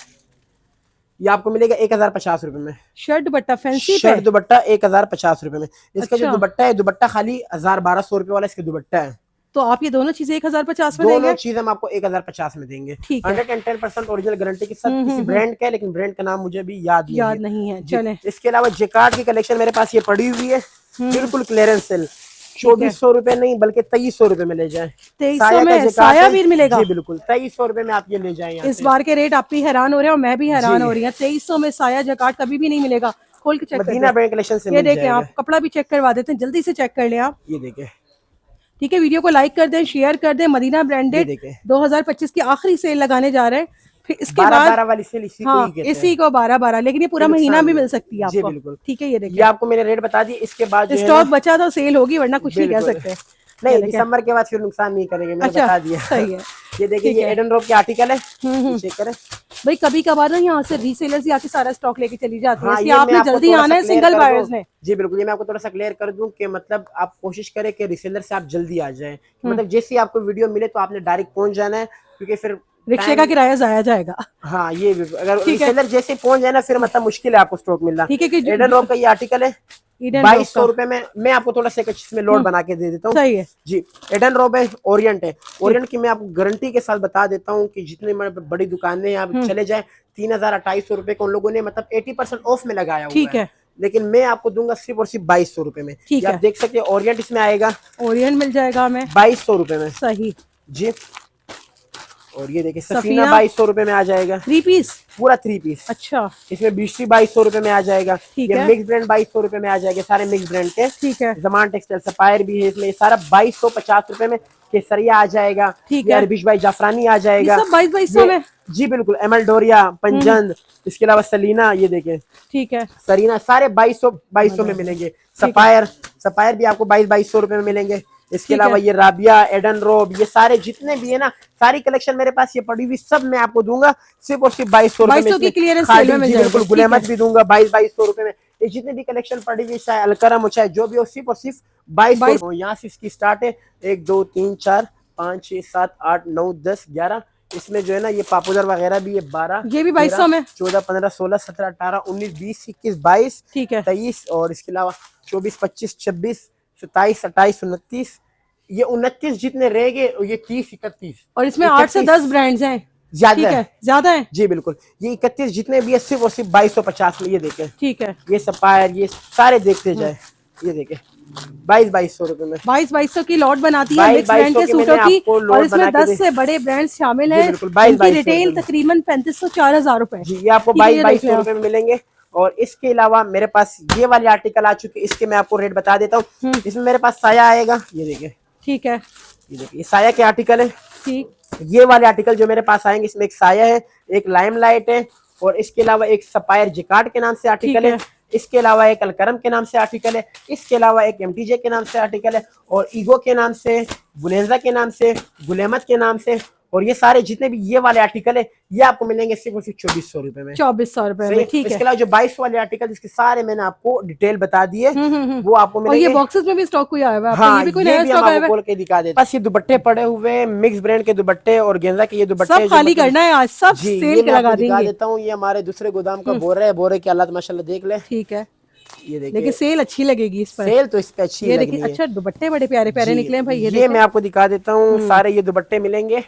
ये आपको मिलेगा 1050 रुपए में। शर्ट दुपट्टा फैंसी पे। शर्ट दुपट्टा 1050 रुपए में। इसका जो अच्छा। दुपट्टा है, दुपट्टा खाली 1200 रुपए वाला इसका दुपट्टा है। तो आप ये दोनों चीजें 1050 में दोनों देंगे? चीज हम आपको 1050 में देंगे। ठीक है। 110% ओरिजिनल गारंटी के साथ। किसी ब्रांड का है, लेकिन ब्रांड का नाम मुझे अभी याद नहीं है। जी। चलें। इसके अलावा जेकार्ड की कलेक्शन मेरे पास ये पड़ी हुई है, बिल्कुल क्लियरेंस सेल। 2400 रुपए नहीं बल्कि 2300 रुपए में ले जाएं। 2300 में साया भी मिलेगा? जी बिल्कुल, 2300 रुपए में आप ये ले जाएं। इस बार के रेट आप भी हैरान हो रहे हैं और मैं भी हैरान हो रही हूँ। 2300 में साया जकार्ड कभी भी नहीं मिलेगा। खोल के चेक मदीना ब्रांड कलेक्शन से ये मिल देखें, जाएगा। आप कपड़ा भी चेक करवा देते हैं, जल्दी से चेक कर लें आप। ये देखें, ठीक है, वीडियो को लाइक कर दें, शेयर कर दें। मदीना ब्रांडेड 2025 की आखिरी सेल लगाने जा रहे हैं। फिर इसके बाद 12 वाली सेल इसी को ही कहते हैं। इसी को 12, लेकिन ये पूरा महीना भी मिल सकती है जी आपको। बिल्कुल। ठीक है, ये देखिए, ये आपको मैंने रेट बता दिए। इसके बाद स्टॉक बचा तो सेल होगी, वरना कुछ नहीं कह सकते। नहीं, दिसंबर के बाद फिर नुकसान नहीं करेंगे, मैंने बता दिया। सही है। ये देखिए, ये एडन रोब के आर्टिकल है, चेक करें। भाई कभी कभार ना यहाँ से रीसेलर्स ही आके सारा स्टॉक लेके चली जाती है, हाँ, इसलिए ये मैं आपने आपको जल्दी थोड़ा आना सा है क्लियर सिंगल कर बायर्स दूं। ने। जी बिल्कुल, ये मैं आपको थोड़ा सा क्लियर कर दूं कि मतलब आप कोशिश करें कि रिसेलर से आप जल्दी आ जाएं, मतलब जैसे ही आपको वीडियो मिले तो आपने डायरेक्ट पहुंच जाना है, क्योंकि फिर रिक्शे का किराया जाया जाएगा। हाँ ये भी, अगर ठीक है, रिसेलर जैसे पहुंच जाए ना फिर मतलब मुश्किल है आपको स्टॉक मिलना। ठीक है कि एडन रॉक का ये आर्टिकल है ईडन रॉक 2200 का रुपए में। मैं आपको थोड़ा सा इसमें लोड बना के दे देता हूँ। सही है जी, एडन रॉब है, ओरिएंट है। ओरिएंट की मैं आपको गारंटी के साथ बता देता हूँ कि जितने बड़ी दुकानें आप चले जाए 3000-2800 रुपए को उन लोगों ने मतलब 80% ऑफ में लगाया हुआ ठीक है, है लेकिन मैं आपको दूंगा सिर्फ और सिर्फ 2200 रुपए में। ठीक ये आप है, देख सकते हैं, ओरिएंट इसमें आएगा ओरियन मिल जाएगा हमें 2200 रुपए में। सही। जी, और ये देखिए सफीना सफीना 2200 रुपए में आ जाएगा, 3 पीस, पूरा 3 पीस। अच्छा इसमें बीसी 2200 रुपए में आ जाएगा। ठीक ये है मिक्स ब्रांड 2200 रुपए में आ जाएगा, सारे मिक्स ब्रांड के। ठीक है जमान टेक्सटाइल सपायर भी है इसमें, सारा 2250 रुपए में। केसरिया आ जाएगा, ठीक ये है, अरबिश भाई जाफरानी आ ये जाएगा, सब 2200 ये में। जी बिल्कुल एमल्डोरिया, पंजन, इसके अलावा सलीना, ये देखें ठीक है सरीना, सारे 2200 में मिलेंगे। सपायर, सपायर भी आपको 2200 रुपए में मिलेंगे। इसके ठीक अलावा है ये राबिया, एडन रोब, ये सारे जितने भी है ना, सारी कलेक्शन मेरे पास ये पड़ी हुई सब मैं आपको दूंगा सिर्फ और सिर्फ 2200 रुपए में। 2200 की इसमें क्लियरेंस सेल खादी में मिल जी जाएगी, बिल्कुल, ठीक गुलेमत है भी दूंगा 2200 रुपए में। ये जितने भी कलेक्शन पड़ी हुई, चाहे अलकरम हो चाहे जो भी हो, सिर्फ और सिर्फ 2200। यहाँ से इसकी स्टार्ट है 1 2 3 4 5 6 7 8 9 10 11। इसमें जो है ना ये पॉपुलर वगैरह भी है 12 ये भी 13 2200 में, 14 15 16 17 18 19 20 21 22 ठीक है 23, और इसके अलावा 24 25 26 27 28 29। ये 29 जितने रह गए, ये 30 31। और इसमें 8 से 10 ब्रांड्स हैं, ज्यादा ठीक है, है ज्यादा है, जी बिल्कुल। ये 31 जितने भी है सिर्फ और सिर्फ 2250 में। ये देखें, ठीक है ये सपायर, ये सारे देखते जाए, ये देखें 2200 रुपए में। 2200 की लॉट बनाती है मिक्स ब्रांड 2200 के की सूटों मैंने की, आपको और लोड इसमें बना के 10 से बड़े ब्रांड्स शामिल जी हैं। बिल्कुल, 2200 इनकी रुपए रिटेल में। तकरीबन 3500-4000 रुपए। जी, ये आपको ठीक है, ये देख 2200 लें रुपए में मिलेंगे। और इसके अलावा मेरे पास ये वाले आर्टिकल आ चुके, इसके मैं आपको रेट बता देता हूँ। इसमें मेरे पास साया आएगा, ये देखिए, ठीक है ये देखिए, ये साया के आर्टिकल है। ठीक, ये वाले आर्टिकल जो मेरे पास आएंगे, इसमें एक साया है, एक लाइमलाइट है, और इसके अलावा एक सपायर जिकार्ड के नाम से आर्टिकल है। इसके अलावा एक अलकरम के नाम से आर्टिकल है। इसके अलावा एक एमटीजे के नाम से आर्टिकल है, और ईगो के नाम से, बुलेंजा के नाम से, गुलेमत के नाम से। और ये सारे जितने भी ये वाले आर्टिकल है, ये आपको मिलेंगे सिर्फ और सिर्फ 2400 रुपए में। 2400 रुपए में, ठीक है। इसके अलावा जो 2200 वाले आर्टिकल, इसके सारे मैंने आपको डिटेल बता दिए, वो आपको और मिलेंगे। ये बॉक्सेस में भी स्टॉक कोई आया हुआ है, हाँ, ये भी कोई ये नया भी स्टॉक हम आया आपको हुआ खोल के दिखा देते हैं। बस ये दुपट्टे पड़े हुए हैं, मिक्स ब्रांड के दुपट्टे और गेंजा के ये दुपट्टे सब खाली करना है आज, सब जी, सेल ये के मैं लगा आपको दिखा देंगे। देता हूँ। ये हमारे दूसरे गोदाम का बोरा है, बोरे की हालत माशाल्लाह देख ले, ठीक है, ये देखिए, लेकिन सेल अच्छी लगेगी इस पर। सेल तो इस पे अच्छी ये लगनी देखिए, है। अच्छा दुपट्टे बड़े प्यारे प्यारे निकले हैं भाई, ये मैं आपको दिखा देता हूँ, सारे ये दुपट्टे मिलेंगे,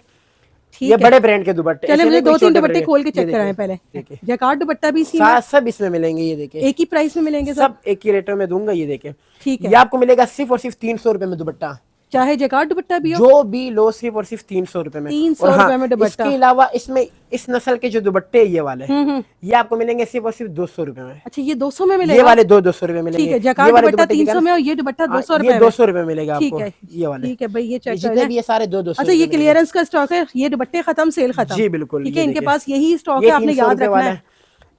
ये बड़े ब्रांड के दुपट्टे। चले मुझे 2-3 दुपट्टे खोल के ये चेक कराएं पहले। देखिए, जैकार्ड दुपट्टा भी इसी में, सब इसमें मिलेंगे, ये देखिए, एक ही प्राइस में मिलेंगे सब एक ही रेटों में दूंगा। ये देखिए, ठीक है, ये आपको मिलेगा सिर्फ और सिर्फ 300 रुपए में दुपट्टा, चाहे जैकार्ड दुपट्टा भी हो, जो भी लो, सिर्फ और सिर्फ 300 रुपए में। 300 और हाँ, रुपए में दुपट्टा। इसके अलावा इसमें इस नस्ल के जो दुपट्टे ये वाले, ये आपको मिलेंगे सिर्फ और सिर्फ 200 रुपए में। अच्छा ये 200 में मिलेगा, ये वाले 200 रुपए मिलेंगे। ठीक है। जैकार्ड दुपट्टा 300 में और ये दुपट्टा 200 रुपए ये में, 200 रुपए मिलेगा ठीक आपको, है, ये वाले, ठीक है भाई, ये चेक जितने भी ये सारे 200। अच्छा ये क्लियरेंस का स्टॉक है, ये दुपट्टे खत्म, सेल खत्म, जी बिल्कुल, ठीक है। ये इनके देखिए, पास यही स्टॉक ये है, आपने 300 याद रुपए रखना वाला है।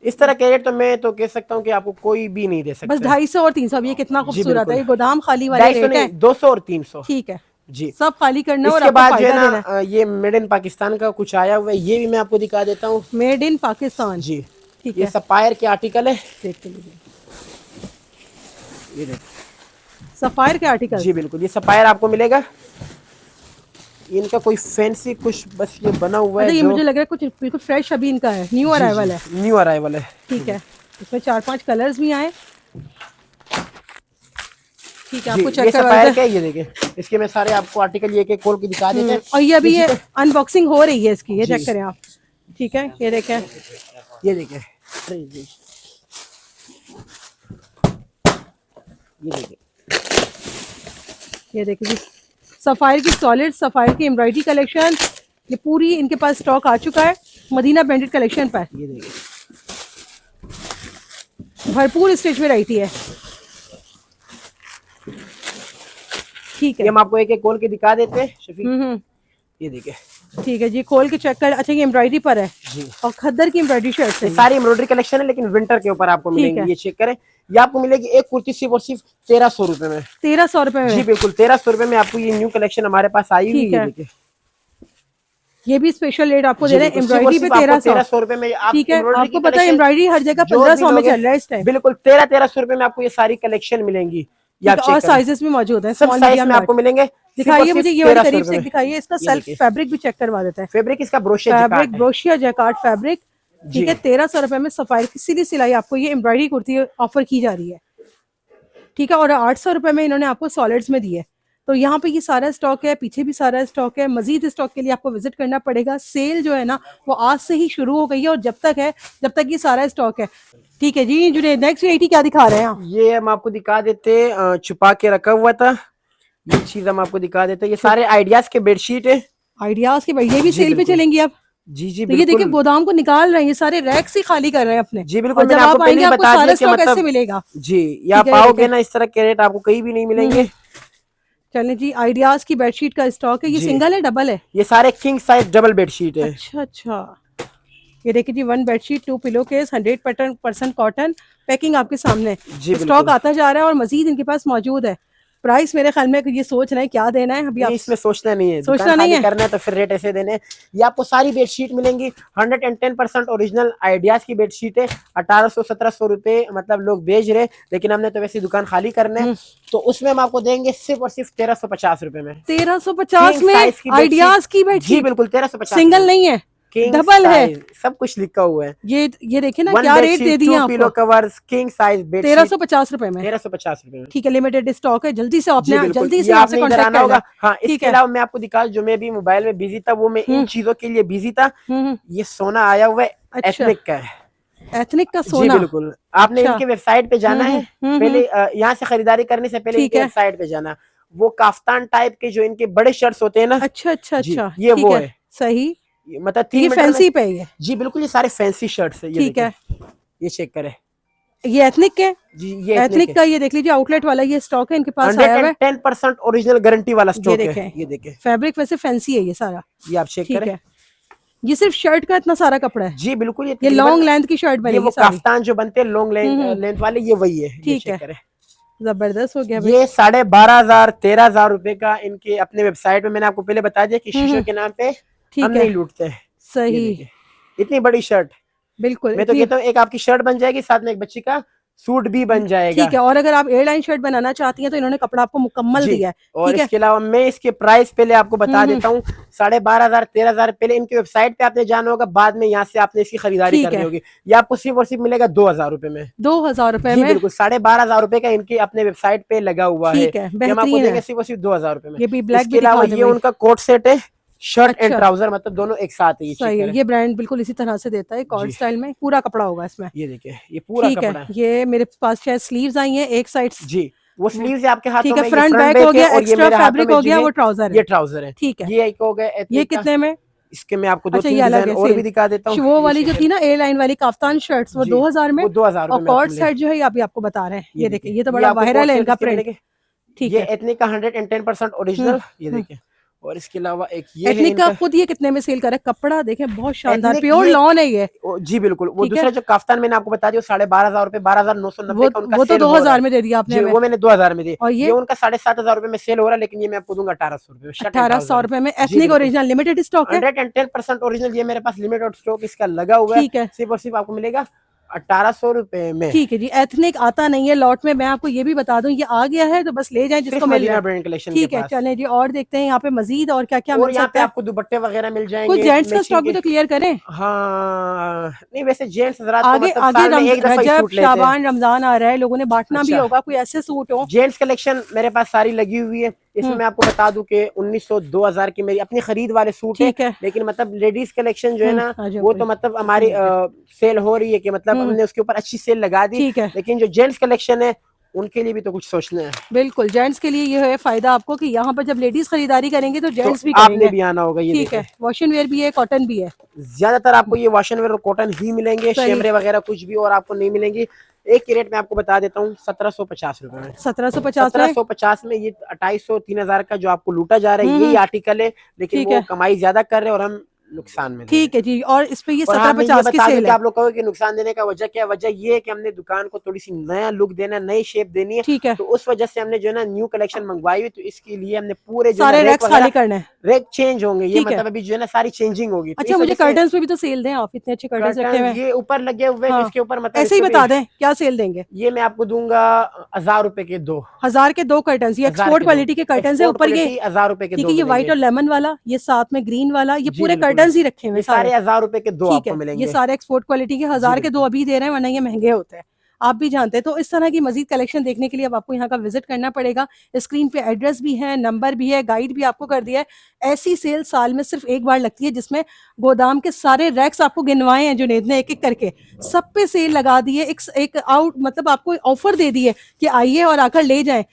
इस तरह के रेट तो मैं तो कह सकता हूँ कि आपको कोई भी नहीं दे सकता। बस 250 और 300, अब ये कितना खूबसूरत है, बिल्कुल। ये गोदाम खाली वाले 250 रेट है, नहीं, 200 और 300, ठीक है जी। सब खाली करना और इसके आपको बाद जो है फायदा देना ना, ये मेड इन पाकिस्तान का कुछ आया हुआ है, ये भी मैं आपको दिखा देता हूँ। मेड इन पाकिस्तान, जी, ठीक ये है, सपायर के आर्टिकल है, देख लीजिए, ये देखिए, सफायर के आर्टिकल, जी बिल्कुल, ये सपायर आपको मिलेगा। इनका कोई फैंसी कुछ बस ये बना हुआ है, अच्छा ये जो मुझे लग रहा है कुछ बिल्कुल फ्रेश अभी इनका है, न्यू अराइवल है, न्यू अराइवल है, ठीक है। इसमें 4-5 कलर्स भी आए, ठीक है, आपको ये चेक सपायर करवा का है। ये देखिए, इसके मैं सारे आपको आर्टिकल ये के खोल के दिखा देते हैं। और ये अभी ये अनबॉक्सिंग हो रही है इसकी, ये चेक करें आप, ठीक है, ये देखें, ये देखिए, ये देखिए, ये देखिए जी, सफायर की सॉलिड, सफायर की एम्ब्रॉयडरी कलेक्शन, ये पूरी इनके पास स्टॉक आ चुका है मदीना ब्रांडेड कलेक्शन पर, ये देखिए, भरपूर स्टिच वैरायटी है, ठीक है। ये हम आपको एक एक खोल के दिखा देते हैं शफीक। ये देखिए, ठीक है जी, खोल के चेक कर। अच्छा ये एम्ब्रॉयडरी पर है जी, और खद्दर की एम्ब्रॉयडरी शर्ट है, सारी एम्ब्रॉयडरी कलेक्शन है, लेकिन विंटर के ऊपर आपको मिलेंगे। ये चेक करें, ये आपको मिलेगी एक कुर्ती सिर्फ और सिर्फ 1300 रुपए में, 1300 रुपए में, जी बिल्कुल, 1300 रुपए में आपको ये न्यू कलेक्शन हमारे पास आई हुई है। देखिए, ये भी स्पेशल रेट आपको दे जी रहे हैं बिल्कुल, एम्ब्रॉयडरी पे सिर्फ आपको 1300। 1300 रुपए में आप ठीक है, एम्ब्रॉयडरी की आपको पता है कलेक्शन एम्ब्रॉयडरी हर जगह जो भी 1500 में लोगे चल रहा है इस टाइम। बिल्कुल 1300 रुपए में आपको ये सारी कलेक्शन मिलेंगी। ये ठीक आप है, चेक और करें, साइजेस भी मौजूद हैं, सब स्मॉल साइज मीडियम में लार्ज। आपको मिलेंगे। सिर्फ और दिखाइए सिर्फ मुझे ये वाली 1300 करीब रुपए से में। दिखाइए, इसका ये सेल्फ देखिए फैब्रिक भी चेक करवा देते हैं। फैब्रिक इसका ब्रोशिया फैब्रिक जैकार्ड है। ब्रोशिया जैकार्ड फैब्रिक। ठीक जी है, 1300 रुपए में सफाई की सीधी सिलाई आपको ये एम्ब्रॉयडरी कुर्ती ऑफर की जा रही है। ठीक है, और 800 रुपए में इन्होंने आपको सॉलिड्स में दिए। तो यहाँ पे ये सारा स्टॉक है, पीछे भी सारा स्टॉक है। मजीद स्टॉक के लिए आपको विजिट करना पड़ेगा। सेल जो है ना वो आज से ही शुरू हो गई है और जब तक है, जब तक ये सारा स्टॉक है। ठीक है जी जुनेद, नेक्स्ट वैरायटी क्या दिखा रहे हैं आप? ये हम आपको दिखा देते, छुपा के रखा हुआ था, ये चीज हम आपको दिखा देते। ये सारे आइडियाज के बेडशीट है। आइडियाज के भाई, ये भी जी सेल पे बिल्कुल। चलेंगी अब। जी जी तो ये देखिए बिल्कुल। गोदाम को निकाल रहे हैं, ये सारे रैक्स ही खाली कर रहे हैं अपने। जी और बिल्कुल, जब मैंने आपको आप पहले आएंगे ही आपको बता सारा दिया कि स्टॉक ऐसे मतलब मिलेगा। जी, या ठीक है, ये पाओगे देखें। ना इस तरह के रेट आपको कहीं भी नहीं मिलेंगे। चलें जी, आइडियाज की बेडशीट का स्टॉक है। ये जी सिंगल है डबल है? ये सारे किंग साइज डबल बेडशीट है। अच्छा अच्छा, ये देखिए जी, 1 bedsheet 2 pillow case 100% cotton. Packing आपके सामने, जी स्टॉक बिल्कुल। आता जा रहा है और मजीद इनके पास मौजूद है। प्राइस मेरे ख्याल में ये सोच रहे हैं क्या देना है अभी आप? नहीं, इसमें सोचना नहीं है, दुकान सोचना नहीं खाली है। करना है तो फिर रेट ऐसे देने हैं। ये आपको सारी बेडशीट मिलेंगी 110% ओरिजिनल आइडियाज की बेडशीट है। 1800-1700 रुपए मतलब लोग बेच रहे, लेकिन हमने तो वैसे दुकान खाली करना है तो उसमें हम आपको देंगे सिर्फ और सिर्फ 1350 रुपए में। 1350 किंग में साइज की आइडियाज की जी बेडशीट? बिल्कुल 1350 सिंगल नहीं है, किंग डबल है। साइज सब कुछ लिखा हुआ है। ये देखिए ना वन क्या रेट दे बेडशीट, दिए 2 पिलो आपको। कवर्स, किंग साइज बेडशीट 1350 रुपए में। 1350 रुपए में। ठीक है, लिमिटेड स्टॉक है, जल्दी से जी आपने बिल्कुल, जल्दी ये से यहाँ से आपने इधर कांटेक्ट आना करना होगा। है। हाँ, ठीक इसके है। अलावा मैं आपको दिखा, जो मैं भी मोबाइल में बिजी था वो मैं इन चीजों के लिए बिजी था। ये सोना आया हुआ है, अच्छा। एथनिक का है। एथनिक का जी सोना? बिल्कुल, आपने अच्छा। इनके वेबसाइट पे जाना है। पहले यहाँ से खरीदारी करने से पहले ठीक इनके है। वेबसाइट पे जाना। वो काफ्तान टाइप के जो इनके बड़े शर्ट्स होते हैं ना, अच्छा अच्छा जी अच्छा, ये ठीक वो है, है। सही। मतलब ये 3 मीटर में। फैंसी पे है ये? जी बिल्कुल, ये सारे फैंसी शर्ट्स है। ये ठीक देखिए, है, ये चेक करें। ये एथनिक के? जी ये एथनिक एथनिक है। का ये देख लीजिए, आउटलेट वाला ये स्टॉक है इनके पास आया हुआ है। 110% ओरिजिनल गारंटी वाला ये स्टॉक है। देखें, ये देखें, फैब्रिक वैसे फैंसी है ये सारा। ये आप चेक ठीक करें। है, ये सिर्फ शर्ट का इतना सारा कपड़ा है? जी बिल्कुल, ये लॉन्ग लेंथ की शर्ट ये वो बनेगी सारी? काफ्तान जो बनते हैं लॉन्ग लेंथ वाले, ये वही है। ये ठीक चेक है, करें। जबरदस्त हो गया भाई। ये 12,500 13,000 रुपए का इनके अपने वेबसाइट में, मैंने आपको पहले बता दिया कि शीशों के नाम पे हम ठीक नहीं है, लूटते हैं। ये सही, देखिए, इतनी बड़ी शर्ट, बिल्कुल मैं तो इतनी। कहता हूँ एक आपकी शर्ट बन जाएगी, साथ में एक बच्ची का सूट भी बन जाएगा। ठीक है, और अगर आप एयरलाइन शर्ट बनाना चाहती हैं तो इन्होंने कपड़ा आपको मुकम्मल जी। दिया है। और ठीक है, इसके अलावा मैं इसके प्राइस पहले आपको बता देता हूँ। 12,500 13,000 पहले इनकी वेबसाइट पे आपने जाना होगा, बाद में यहाँ से आपने इसकी खरीदारी ठीक करनी है। होगी। ये आपको सिर्फ और सिर्फ मिलेगा 2,000 रुपए में। 2000 रुपए जी में? बिल्कुल, 12,500 रुपए का इनकी अपने वेबसाइट पे लगा हुआ है। ठीक है, ये हम आपको बेहतरीन देंगे है। सिर्फ और सिर्फ 2,000 रुपए में। ये भी ब्लैक इसके भी अलावा दिखा दे ये भाई। उनका कोट सेट है, शर्ट एंड अच्छा, ट्राउजर, मतलब दोनों एक साथ है। ये चेक सही है, करें। ये ब्रांड बिल्कुल इसी तरह से देता है, कॉर्ड जी स्टाइल में पूरा कपड़ा होगा इसमें। ये देखिए, ये पूरा ठीक कपड़ा है, है। ये मेरे पास शायद स्लीव्स आई हैं एक साइड। जी वो स्लीव्स है आपके हाथों ठीक है, में, ये फ्रंट फ्रंट बैक हो बैक है, गया, और ये एक्स्ट्रा मेरे हाथों फैब्रिक में हो जो गया, है वो ट्राउजर ये है। ट्राउजर है। ठीक है, ये एक हो गया ये एथनिक का। कितने में? इसके मैं आपको दो अच्छा, ये तीन अलग डिजाइन है और सेल। भी दिखा देता हूँ। वो ये वाली जो चेक थी करें। ना एयरलाइन वाली काफ्तान शर्ट्स, वो जी 2000 में। वो 2,000 और रुपए में आपको कॉर्ड मिलेगा। सेट जो है अभी आपको बता रहे हैं, ये देखिए, ये तो ये बड़ा आपको वायरल कोट है सेट इनका इसके प्रिंट। मिलेंगे। ठीक ये है, एथनिक का 110% ओरिजिनल, ये देखें। और इसके अलावा एक ये है एथनिक का इनका खुद ये कितने में सेल कर रहा है? कपड़ा देखें, बहुत शानदार एथनिक, प्योर ये लॉन है ये। जी बिल्कुल। वो ठीक है, दूसरा जो काफ्तान मैंने आपको बता दिया 12,500 रुपए, 12,990 का उनका वो तो सेल हो रहा 2000 है। में दे दिया आपने जी हमें। वो मैंने 2,000 में दिए। और ये उनका 7,500 रुपए में सेल हो रहा है, लेकिन ये मैं आपको दूंगा 1,800 रुपए में, शर्ट एंड 1800 ट्राउजर रुपए में है। जी एथनिक बिल्कुल, ओरिजिनल लिमिटेड स्टॉक है। 110% ओरिजिनल। ये मेरे पास लिमिटेड स्टॉक इसका लगा हुआ है। ठीक है, सिर्फ और सिर्फ आपको मिलेगा 1,800 रुपए में। ठीक है जी। एथनिक आता नहीं है लॉट में, मैं आपको ये भी बता दूं, ये आ गया है तो बस ले जाएं जिसको सिर्फ मिल रहा मदीना है। ब्रांड कलेक्शन के ठीक है, पास। चलें जी, और देखते हैं यहाँ पे मजीद और क्या क्या और मिल यहाँ पे सकता है। आपको दुपट्टे वगैरह मिल कुछ जाएंगे जेंट्स का मैचिंग स्टॉक भी के। तो क्लियर करें। हाँ नहीं, वैसे जेंट्स हजरात तो आगे मतलब आगे साल में एक दफा ही रजब सूट लेते हैं। शाबान रमजान आ रहा है, लोगों ने बांटना भी अच्छा, होगा, कोई ऐसे सूट हो। जेंट्स कलेक्शन मेरे पास सारी लगी हुई है। इसमें मैं आपको बता दूं कि 1900 2000 की मेरी अपनी खरीद वाले सूट है। ठीक है, लेकिन मतलब लेडीज कलेक्शन जो है ना, आ जाओ वो कोई। तो मतलब हमारी सेल हो रही है कि मतलब हमने उसके ऊपर अच्छी सेल लगा दी। ठीक है, लेकिन जो जेंट्स कलेक्शन है उनके लिए भी तो कुछ सोचना है। बिल्कुल, जेंट्स के लिए ये है फायदा आपको कि यहाँ पर जब लेडीज खरीदारी करेंगे तो तो जेंट्स भी आपने करेंगे। भी आना होगा। ये ठीक है, देखें, वॉशिंग वेयर भी है, कॉटन भी है। ज्यादातर आपको ये वॉशन वेयर और कॉटन ही मिलेंगे, सही। शेमरे वगैरह कुछ भी और आपको नहीं मिलेंगी। एक की रेट मैं आपको बता देता हूँ 1750 रुपए में। 1750 में। 1750 में ये 2,500 3,000 का जो आपको लूटा जा रहा है, यही आर्टिकल है। लेकिन ठीक वो है, कमाई ज्यादा कर रहे हैं और हम नुकसान में दे रहे हैं। ठीक है जी। और इस पे ये और हाँ, मैं ये 1750 की बता दूं सेल कि है। आप लोग कहोगे कि नुकसान देने का वजह क्या है, वजह ये है कि हमने दुकान को थोड़ी सी नया लुक देना है, नई शेप देनी है, ठीक है। तो उस वजह से हमने जो है ना न्यू कलेक्शन मंगवाई हुई, तो इसके लिए हमने पूरे जो है सारे ना रेक रैक्स खाली वगैरह, करने हैं। रेक चेंज होंगे, ये ठीक है। मतलब अभी जो है ना सारी चेंजिंग होगी, तो अच्छा इस मुझे वजह से कर्टन्स पे भी तो सेल दें, आप इतने अच्छे कर्टन्स रखे हुए कर्टन हैं। ये ऊपर लगे हुए हैं, हाँ इसके ऊपर मतलब ऐसे इस ही पे बता भी दें क्या सेल देंगे। ये मैं आपको दूंगा 1000 रुपए के 2, 1000 के 2 कर्टन्स, ये 1000 एक्सपोर्ट के 2 क्वालिटी के कर्टन्स है एक्सपोर्ट ऊपर ये। क्वालिटी, 1000 रुपए के ठीक 2 है, ये व्हाइट मिलेंगे। और लेमन वाला, ये साथ में ग्रीन वाला, ये जी पूरे बिल्कुल कर्टन्स ही बिल्कुल, रखे हुए ये हैं सारे। सारे 1000 रुपए के 2 ठीक आपको है, ये मिलेंगे। सारे एक्सपोर्ट क्वालिटी के जी 1000 के 2 बिल्कुल। अभी दे रहे हैं, वरना ये महंगे होते हैं, आप भी जानते हैं। तो इस तरह की मजीद कलेक्शन देखने के लिए अब आपको यहाँ का विजिट करना पड़ेगा। स्क्रीन पे एड्रेस भी है, नंबर भी है, गाइड भी आपको कर दिया है। ऐसी सेल साल में सिर्फ एक बार लगती है जिसमें गोदाम के सारे रैक्स आपको गिनवाए हैं जुनेद ने एक एक करके, सब पे सेल लगा दी है, एक आउट मतलब आपको ऑफर दे दी है कि आइए और आकर ले जाएं।